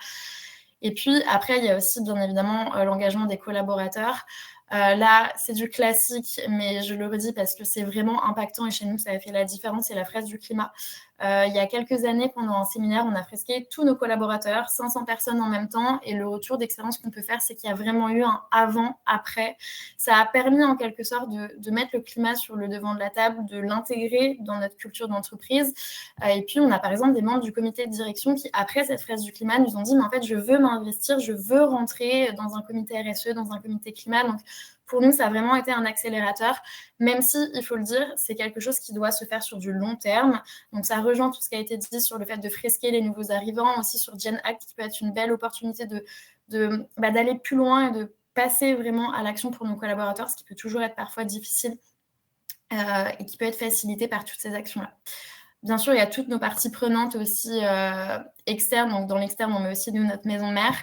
Et puis après, il y a aussi bien évidemment l'engagement des collaborateurs. Là, c'est du classique, mais je le redis parce que c'est vraiment impactant et chez nous, ça a fait la différence, c'est la fresque du climat. Il y a quelques années, pendant un séminaire, on a fresqué tous nos collaborateurs, 500 personnes en même temps, et le retour d'expérience qu'on peut faire, c'est qu'il y a vraiment eu un avant-après. Ça a permis en quelque sorte de mettre le climat sur le devant de la table, de l'intégrer dans notre culture d'entreprise. Et puis, on a par exemple des membres du comité de direction qui, après cette fresque du climat, nous ont dit, mais en fait, je veux m'investir, je veux rentrer dans un comité RSE, dans un comité climat. Donc, pour nous, ça a vraiment été un accélérateur, même si, il faut le dire, c'est quelque chose qui doit se faire sur du long terme. Donc, ça rejoint tout ce qui a été dit sur le fait de fresquer les nouveaux arrivants, aussi sur Gen Act, qui peut être une belle opportunité d'aller plus loin et de passer vraiment à l'action pour nos collaborateurs, ce qui peut toujours être parfois difficile et qui peut être facilité par toutes ces actions-là. Bien sûr, il y a toutes nos parties prenantes aussi externes. Donc, dans l'externe, on met aussi nous, notre maison mère.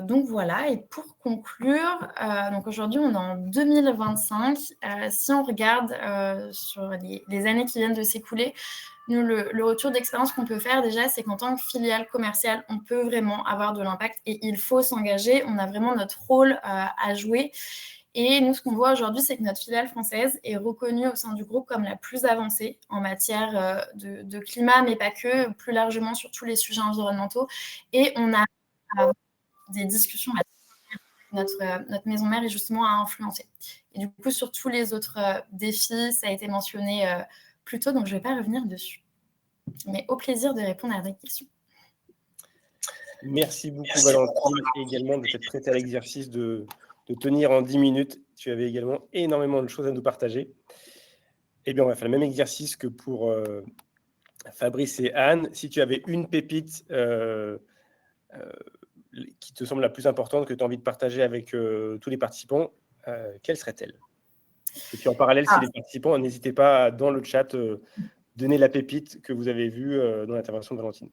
Donc voilà, et pour conclure, donc aujourd'hui on est en 2025. Si on regarde sur les années qui viennent de s'écouler, nous, le retour d'expérience qu'on peut faire déjà, c'est qu'en tant que filiale commerciale, on peut vraiment avoir de l'impact et il faut s'engager. On a vraiment notre rôle à jouer. Et nous, ce qu'on voit aujourd'hui, c'est que notre filiale française est reconnue au sein du groupe comme la plus avancée en matière de climat, mais pas que, plus largement sur tous les sujets environnementaux. Et on a des discussions avec notre maison mère est justement à influencer. Et du coup, sur tous les autres défis, ça a été mentionné plus tôt, donc je ne vais pas revenir dessus. Mais au plaisir de répondre à des questions. Merci beaucoup, Valentine, et également de t'être prêtée à l'exercice de tenir en 10 minutes. Tu avais également énormément de choses à nous partager. Eh bien, on va faire le même exercice que pour Fabrice et Anne. Si tu avais une pépite qui te semble la plus importante, que tu as envie de partager avec tous les participants, quelle serait-elle? Et puis en parallèle, si les participants, n'hésitez pas dans le chat donner la pépite que vous avez vue dans l'intervention de Valentine.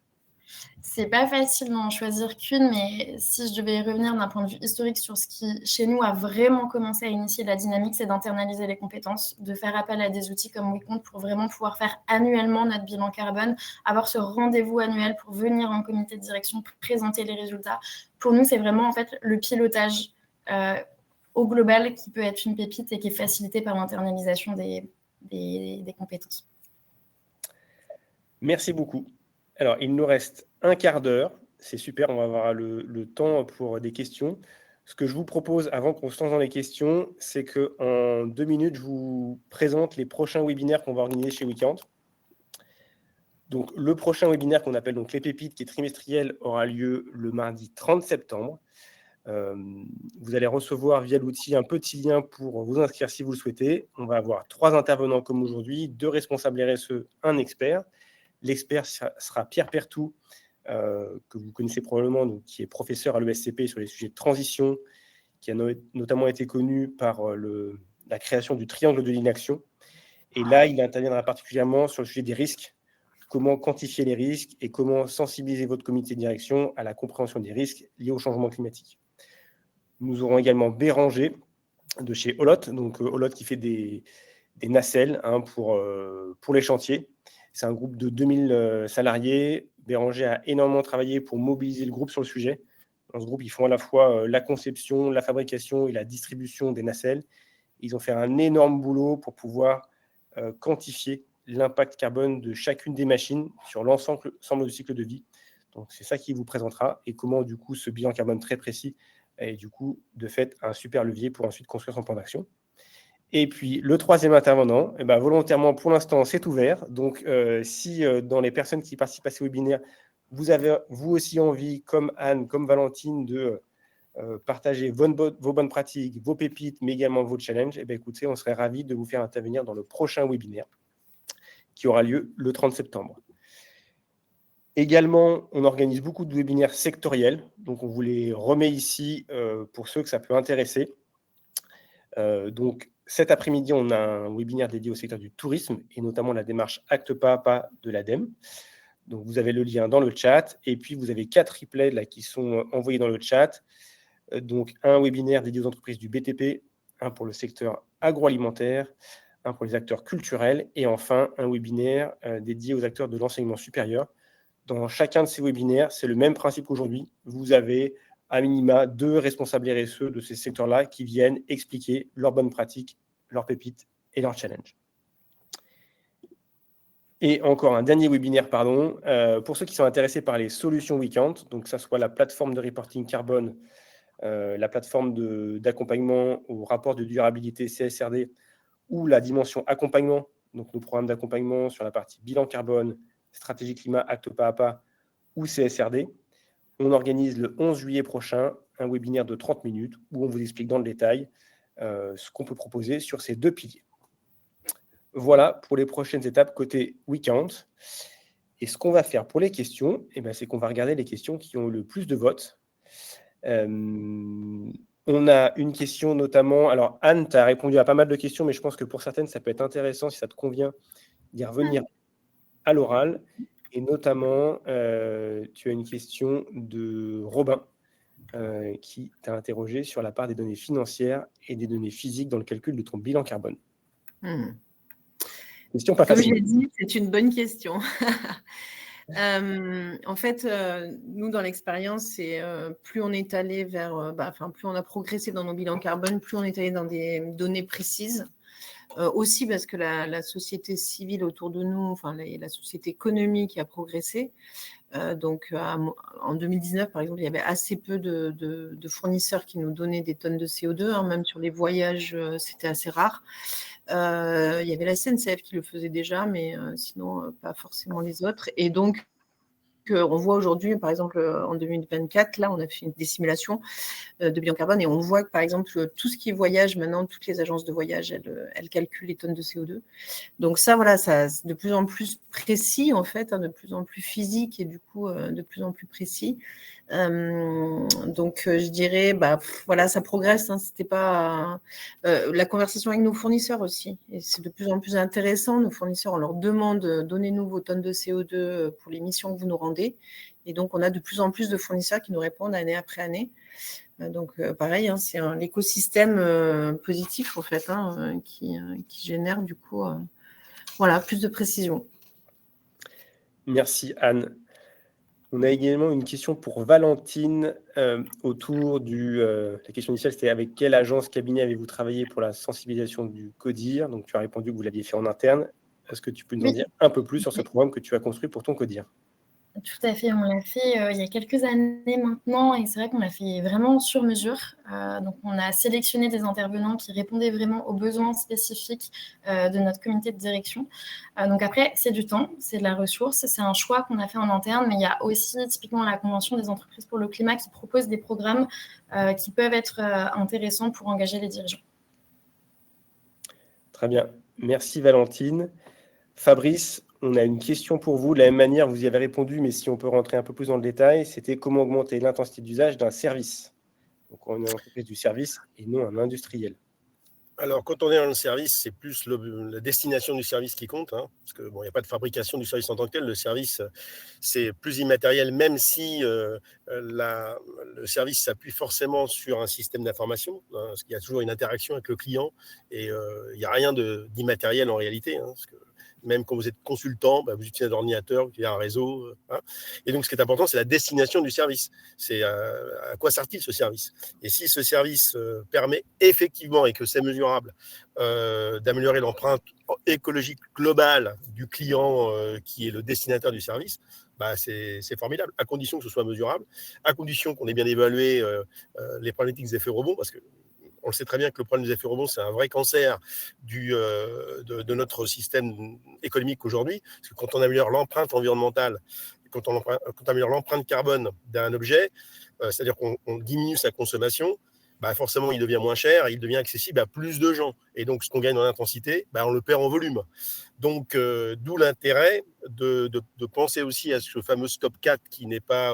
C'est pas facile d'en choisir qu'une, mais si je devais revenir d'un point de vue historique sur ce qui, chez nous, a vraiment commencé à initier la dynamique, c'est d'internaliser les compétences, de faire appel à des outils comme WeCount pour vraiment pouvoir faire annuellement notre bilan carbone, avoir ce rendez-vous annuel pour venir en comité de direction, pour présenter les résultats. Pour nous, c'est vraiment en fait le pilotage au global qui peut être une pépite et qui est facilité par l'internalisation des compétences. Merci beaucoup. Alors, il nous reste un quart d'heure. C'est super, on va avoir le temps pour des questions. Ce que je vous propose, avant qu'on se lance dans les questions, c'est qu'en 2 minutes, je vous présente les prochains webinaires qu'on va organiser chez WeCount. Donc, le prochain webinaire qu'on appelle donc les pépites, qui est trimestriel, aura lieu le mardi 30 septembre. Vous allez recevoir via l'outil un petit lien pour vous inscrire si vous le souhaitez. On va avoir 3 intervenants comme aujourd'hui, 2 responsables RSE, un expert. L'expert sera Pierre Pertou, que vous connaissez probablement, donc, qui est professeur à l'ESCP sur les sujets de transition, qui a notamment été connu par la création du triangle de l'inaction. Et là, il interviendra particulièrement sur le sujet des risques, comment quantifier les risques et comment sensibiliser votre comité de direction à la compréhension des risques liés au changement climatique. Nous aurons également Béranger de chez Olot, donc Olot qui fait des nacelles pour les chantiers. C'est un groupe de 2000 salariés. Béranger a énormément travaillé pour mobiliser le groupe sur le sujet. Dans ce groupe, ils font à la fois la conception, la fabrication et la distribution des nacelles. Ils ont fait un énorme boulot pour pouvoir quantifier l'impact carbone de chacune des machines sur l'ensemble du cycle de vie. Donc, c'est ça qui vous présentera et comment, du coup, ce bilan carbone très précis est, du coup, de fait, un super levier pour ensuite construire son plan d'action. Et puis, le troisième intervenant, volontairement, pour l'instant, c'est ouvert. Donc, si dans les personnes qui participent à ces webinaires, vous avez vous aussi envie, comme Anne, comme Valentine, de partager vos bonnes pratiques, vos pépites, mais également vos challenges, écoutez, on serait ravis de vous faire intervenir dans le prochain webinaire qui aura lieu le 30 septembre. Également, on organise beaucoup de webinaires sectoriels. Donc, on vous les remet ici pour ceux que ça peut intéresser. Donc, cet après-midi, on a un webinaire dédié au secteur du tourisme et notamment la démarche Acte Pas à Pas de l'ADEME. Donc, vous avez le lien dans le chat. Et puis, vous avez 4 replays là, qui sont envoyés dans le chat. Donc, un webinaire dédié aux entreprises du BTP, un pour le secteur agroalimentaire, un pour les acteurs culturels et enfin, un webinaire dédié aux acteurs de l'enseignement supérieur. Dans chacun de ces webinaires, c'est le même principe qu'aujourd'hui. Vous avez à minima 2 responsables RSE de ces secteurs-là qui viennent expliquer leurs bonnes pratiques, leurs pépites et leurs challenges. Et encore un dernier webinaire, pour ceux qui sont intéressés par les solutions WeCount, donc que ce soit la plateforme de reporting carbone, la plateforme d'accompagnement au rapport de durabilité CSRD ou la dimension accompagnement, donc nos programmes d'accompagnement sur la partie bilan carbone, stratégie climat, acte pas à pas ou CSRD. On organise le 11 juillet prochain un webinaire de 30 minutes où on vous explique dans le détail ce qu'on peut proposer sur ces 2 piliers. Voilà pour les prochaines étapes côté WeCount. Et ce qu'on va faire pour les questions, c'est qu'on va regarder les questions qui ont eu le plus de votes. On a une question notamment. Alors, Anne, tu as répondu à pas mal de questions, mais je pense que pour certaines, ça peut être intéressant, si ça te convient, d'y revenir à l'oral. Et notamment, tu as une question de Robin qui t'a interrogé sur la part des données financières et des données physiques dans le calcul de ton bilan carbone. Question pas Comme facile. j'ai dit, c'est une bonne question. En fait, nous, dans l'expérience, c'est plus on est allé vers, plus on a progressé dans nos bilans carbone, plus on est allé dans des données précises. Aussi parce que la société civile autour de nous, la société économique a progressé. Donc, en 2019, par exemple, il y avait assez peu de fournisseurs qui nous donnaient des tonnes de CO2. Hein, même sur les voyages, c'était assez rare. Il y avait la SNCF qui le faisait déjà, mais sinon, pas forcément les autres. Et donc, on voit aujourd'hui, par exemple, en 2024, là, on a fait des simulations de bilan carbone et on voit que, par exemple, tout ce qui voyage maintenant, toutes les agences de voyage, elles calculent les tonnes de CO2. Donc ça, voilà, ça de plus en plus précis, en fait, de plus en plus physique et du coup, de plus en plus précis. Donc, je dirais, voilà, ça progresse. Hein, c'était pas la conversation avec nos fournisseurs aussi. Et c'est de plus en plus intéressant. Nos fournisseurs, on leur demande, donnez-nous vos tonnes de CO2 pour les missions que vous nous rendez. Et donc, on a de plus en plus de fournisseurs qui nous répondent année après année. Donc, pareil, hein, c'est l'écosystème positif, en fait, qui génère, du coup, voilà, plus de précision. Merci, Anne. On a également une question pour Valentine autour la question initiale, c'était avec quelle agence cabinet avez-vous travaillé pour la sensibilisation du CODIR? Donc, tu as répondu que vous l'aviez fait en interne. Est-ce que tu peux nous en dire un peu plus sur ce programme que tu as construit pour ton CODIR? Tout à fait, on l'a fait il y a quelques années maintenant et c'est vrai qu'on l'a fait vraiment sur mesure. Donc, on a sélectionné des intervenants qui répondaient vraiment aux besoins spécifiques de notre comité de direction. Donc après, c'est du temps, c'est de la ressource, c'est un choix qu'on a fait en interne, mais il y a aussi typiquement la Convention des entreprises pour le climat qui propose des programmes qui peuvent être intéressants pour engager les dirigeants. Très bien, merci Valentine. Fabrice, on a une question pour vous. De la même manière, vous y avez répondu, mais si on peut rentrer un peu plus dans le détail, c'était comment augmenter l'intensité d'usage d'un service. Donc, on est une entreprise du service et non un industriel. Alors, quand on est dans le service, c'est plus la destination du service qui compte, hein, parce qu'il n'y a pas de fabrication du service en tant que tel. Le service, c'est plus immatériel, même si le service s'appuie forcément sur un système d'information, hein, parce qu'il y a toujours une interaction avec le client, et il n'y a rien d'immatériel en réalité, hein, parce que même quand vous êtes consultant, vous utilisez un ordinateur, vous utilisez un réseau. Hein. Et donc, ce qui est important, c'est la destination du service. C'est à quoi sert-il ce service? Et si ce service permet effectivement, et que c'est mesurable, d'améliorer l'empreinte écologique globale du client qui est le destinataire du service, c'est formidable, à condition que ce soit mesurable, à condition qu'on ait bien évalué les problématiques des effets rebonds, parce que on le sait très bien que le problème des effets rebonds, c'est un vrai cancer de notre système économique aujourd'hui. Parce que quand on améliore l'empreinte environnementale, quand on améliore l'empreinte carbone d'un objet, c'est-à-dire qu'on diminue sa consommation, forcément, il devient moins cher et il devient accessible à plus de gens. Et donc, ce qu'on gagne en intensité, on le perd en volume. Donc, d'où l'intérêt de penser aussi à ce fameux Scope 4 qui n'est pas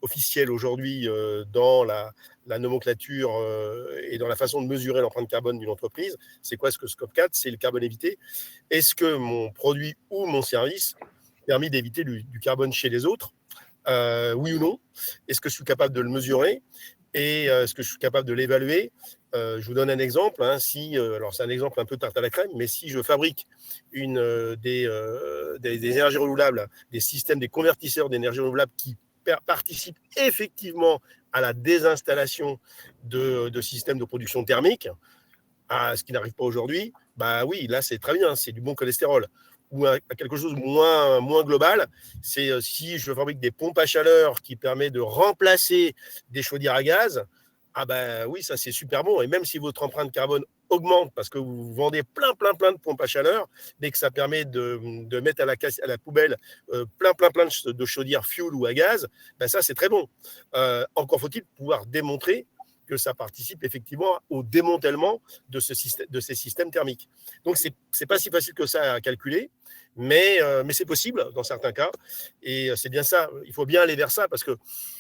officiel aujourd'hui dans la nomenclature et dans la façon de mesurer l'empreinte carbone d'une entreprise. C'est quoi ce que Scope 4? C'est le carbone évité. Est-ce que mon produit ou mon service permet d'éviter du carbone chez les autres? Oui ou non? Est-ce que je suis capable de le mesurer? Et est-ce que je suis capable de l'évaluer? Je vous donne un exemple. Hein, alors, c'est un exemple un peu tarte à la crème, mais si je fabrique des énergies renouvelables, des systèmes, des convertisseurs d'énergie renouvelable qui participent effectivement à la désinstallation de systèmes de production thermique, à ce qui n'arrive pas aujourd'hui, oui, là, c'est très bien, c'est du bon cholestérol. Ou à quelque chose de moins global, c'est si je fabrique des pompes à chaleur qui permettent de remplacer des chaudières à gaz, oui, ça c'est super bon. Et même si votre empreinte carbone augmente parce que vous vendez plein de pompes à chaleur, mais que ça permet de mettre à la poubelle plein de chaudières fuel ou à gaz, ça c'est très bon. Encore faut-il pouvoir démontrer que ça participe effectivement au démantèlement de ces systèmes thermiques. Donc, c'est pas si facile que ça à calculer, mais c'est possible dans certains cas. Et c'est bien ça, il faut bien aller vers ça, parce que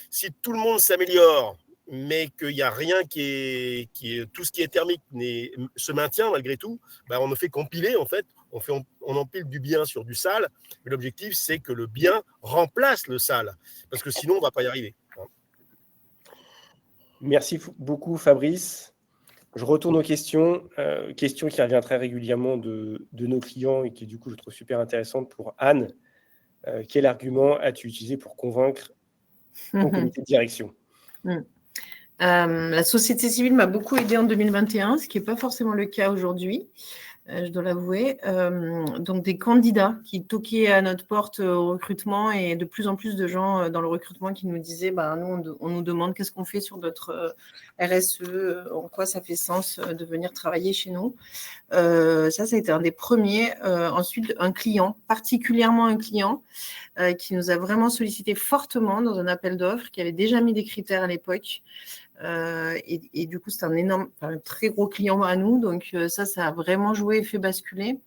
si tout le monde s'améliore mais qu'il n'y a rien tout ce qui est thermique se maintient malgré tout, on ne fait qu'empiler en fait. On empile du bien sur du sale, mais l'objectif c'est que le bien remplace le sale, parce que sinon on ne va pas y arriver. Merci beaucoup Fabrice. Je retourne aux questions. Question qui revient très régulièrement de nos clients et qui du coup je trouve super intéressante pour Anne. Quel argument as-tu utilisé pour convaincre ton comité de direction? La société civile m'a beaucoup aidée en 2021, ce qui n'est pas forcément le cas aujourd'hui, je dois l'avouer. Donc des candidats qui toquaient à notre porte au recrutement et de plus en plus de gens dans le recrutement qui nous disaient nous, on nous demande qu'est-ce qu'on fait sur notre RSE, en quoi ça fait sens de venir travailler chez nous. Ça a été un des premiers. Ensuite, un client, particulièrement un client qui nous a vraiment sollicité fortement dans un appel d'offres, qui avait déjà mis des critères à l'époque. Et du coup, c'est un très gros client à nous. Donc, ça a vraiment joué et fait basculer.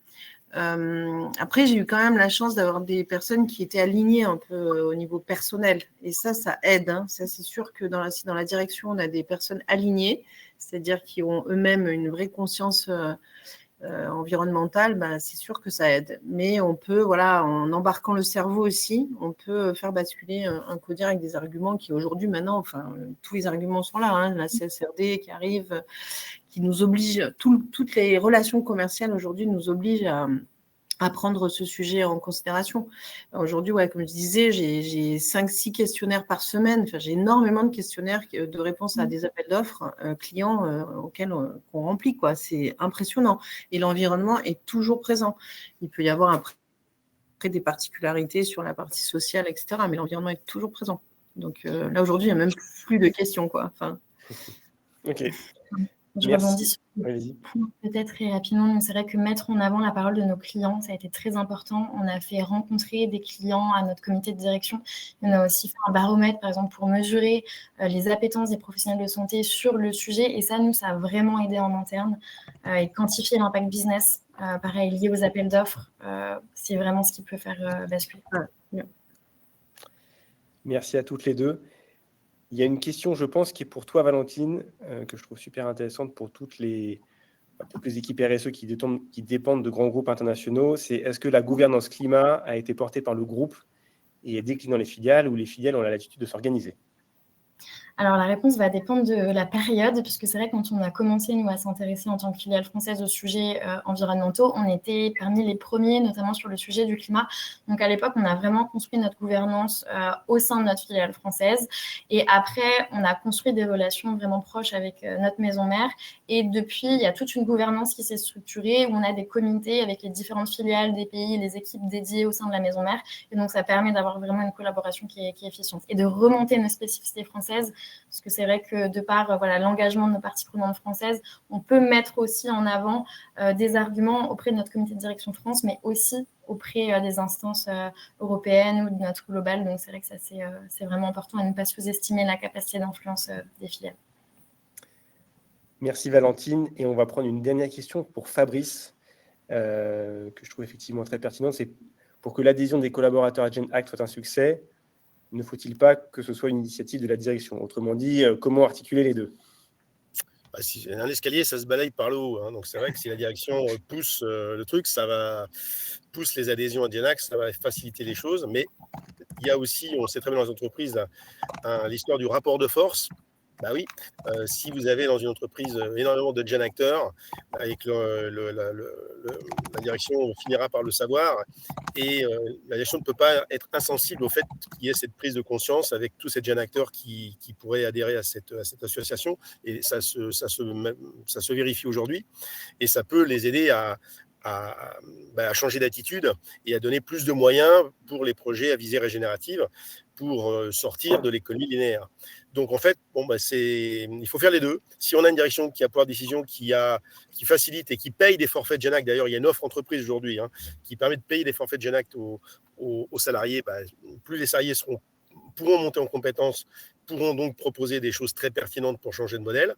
Après, j'ai eu quand même la chance d'avoir des personnes qui étaient alignées un peu au niveau personnel. Et ça aide. Hein. Ça, c'est sûr que si dans la direction, on a des personnes alignées, c'est-à-dire qui ont eux-mêmes une vraie conscience environnementale, c'est sûr que ça aide. Mais on peut, en embarquant le cerveau aussi, on peut faire basculer un codir avec des arguments qui aujourd'hui, maintenant, tous les arguments sont là. Hein, la CSRD qui arrive, qui nous oblige, toutes les relations commerciales aujourd'hui nous obligent à prendre ce sujet en considération. Aujourd'hui, comme je disais, j'ai 5-6 questionnaires par semaine. J'ai énormément de questionnaires de réponses à des appels d'offres clients auxquels on remplit. C'est impressionnant. Et l'environnement est toujours présent. Il peut y avoir après des particularités sur la partie sociale, etc. Mais l'environnement est toujours présent. Donc là, aujourd'hui, il n'y a même plus de questions. Ok. Je rebondis sur peut-être très rapidement. C'est vrai que mettre en avant la parole de nos clients, ça a été très important. On a fait rencontrer des clients à notre comité de direction. On a aussi fait un baromètre, par exemple, pour mesurer les appétences des professionnels de santé sur le sujet. Et ça, nous, ça a vraiment aidé en interne. Et quantifier l'impact business, pareil, lié aux appels d'offres, c'est vraiment ce qui peut faire basculer. Merci à toutes les deux. Il y a une question, je pense, qui est pour toi, Valentine, que je trouve super intéressante pour toutes les équipes RSE qui dépendent de grands groupes internationaux. C'est est-ce que la gouvernance climat a été portée par le groupe et est déclinée dans les filiales ou les filiales ont la latitude de s'organiser? Alors, la réponse va dépendre de la période, puisque c'est vrai, quand on a commencé, nous, à s'intéresser en tant que filiale française aux sujets environnementaux, on était parmi les premiers, notamment sur le sujet du climat. Donc, à l'époque, on a vraiment construit notre gouvernance au sein de notre filiale française. Et après, on a construit des relations vraiment proches avec notre maison mère. Et depuis, il y a toute une gouvernance qui s'est structurée, où on a des comités avec les différentes filiales des pays, les équipes dédiées au sein de la maison mère. Et donc, ça permet d'avoir vraiment une collaboration qui est efficiente et de remonter nos spécificités françaises. Parce que c'est vrai que de par l'engagement de nos parties prenantes françaises, on peut mettre aussi en avant des arguments auprès de notre comité de direction France, mais aussi auprès des instances européennes ou de notre global. Donc c'est vrai que ça, c'est vraiment important à ne pas sous-estimer la capacité d'influence des filiales. Merci Valentine. Et on va prendre une dernière question pour Fabrice, que je trouve effectivement très pertinente. C'est pour que l'adhésion des collaborateurs à GenAct soit un succès, ne faut-il pas que ce soit une initiative de la direction? Autrement dit, comment articuler les deux? Si un escalier, ça se balaye par le haut. Hein. Donc, c'est vrai que si la direction pousse le truc, pousse les adhésions à GenAct, ça va faciliter les choses. Mais il y a aussi, on le sait très bien dans les entreprises, l'histoire du rapport de force. Oui, si vous avez dans une entreprise énormément de GenActeurs, et que la direction finira par le savoir, et la direction ne peut pas être insensible au fait qu'il y ait cette prise de conscience avec tous ces GenActeurs qui pourraient adhérer à cette association, et ça se vérifie aujourd'hui, et ça peut les aider à changer d'attitude et à donner plus de moyens pour les projets à visée régénérative pour sortir de l'économie linéaire. Donc, en fait, il faut faire les deux. Si on a une direction qui a pouvoir de décision, qui facilite et qui paye des forfaits de GenAct, d'ailleurs, il y a une offre entreprise aujourd'hui qui permet de payer des forfaits de GenAct aux salariés, plus les salariés pourront monter en compétences, pourront donc proposer des choses très pertinentes pour changer de modèle.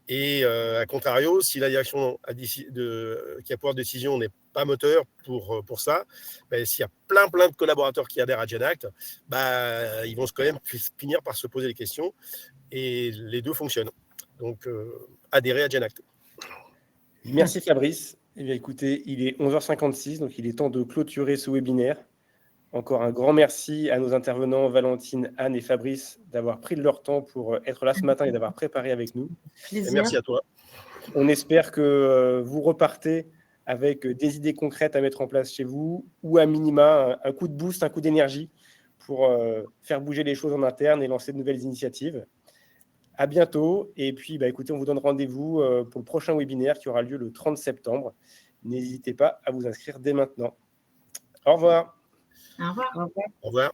Et à contrario, si la direction qui a pouvoir de décision n'est pas moteur pour ça, ben, s'il y a plein de collaborateurs qui adhèrent à GenAct, ben, ils vont quand même finir par se poser des questions et les deux fonctionnent. Donc, adhérez à GenAct. Merci Fabrice. Eh bien, écoutez, il est 11h56, donc il est temps de clôturer ce webinaire. Encore un grand merci à nos intervenants Valentine, Anne et Fabrice d'avoir pris de leur temps pour être là ce matin et d'avoir préparé avec nous. Et merci à toi. On espère que vous repartez avec des idées concrètes à mettre en place chez vous ou à minima un coup de boost, un coup d'énergie pour faire bouger les choses en interne et lancer de nouvelles initiatives. À bientôt. Et puis, écoutez, on vous donne rendez-vous pour le prochain webinaire qui aura lieu le 30 septembre. N'hésitez pas à vous inscrire dès maintenant. Au revoir. Au revoir. Au revoir. Au revoir.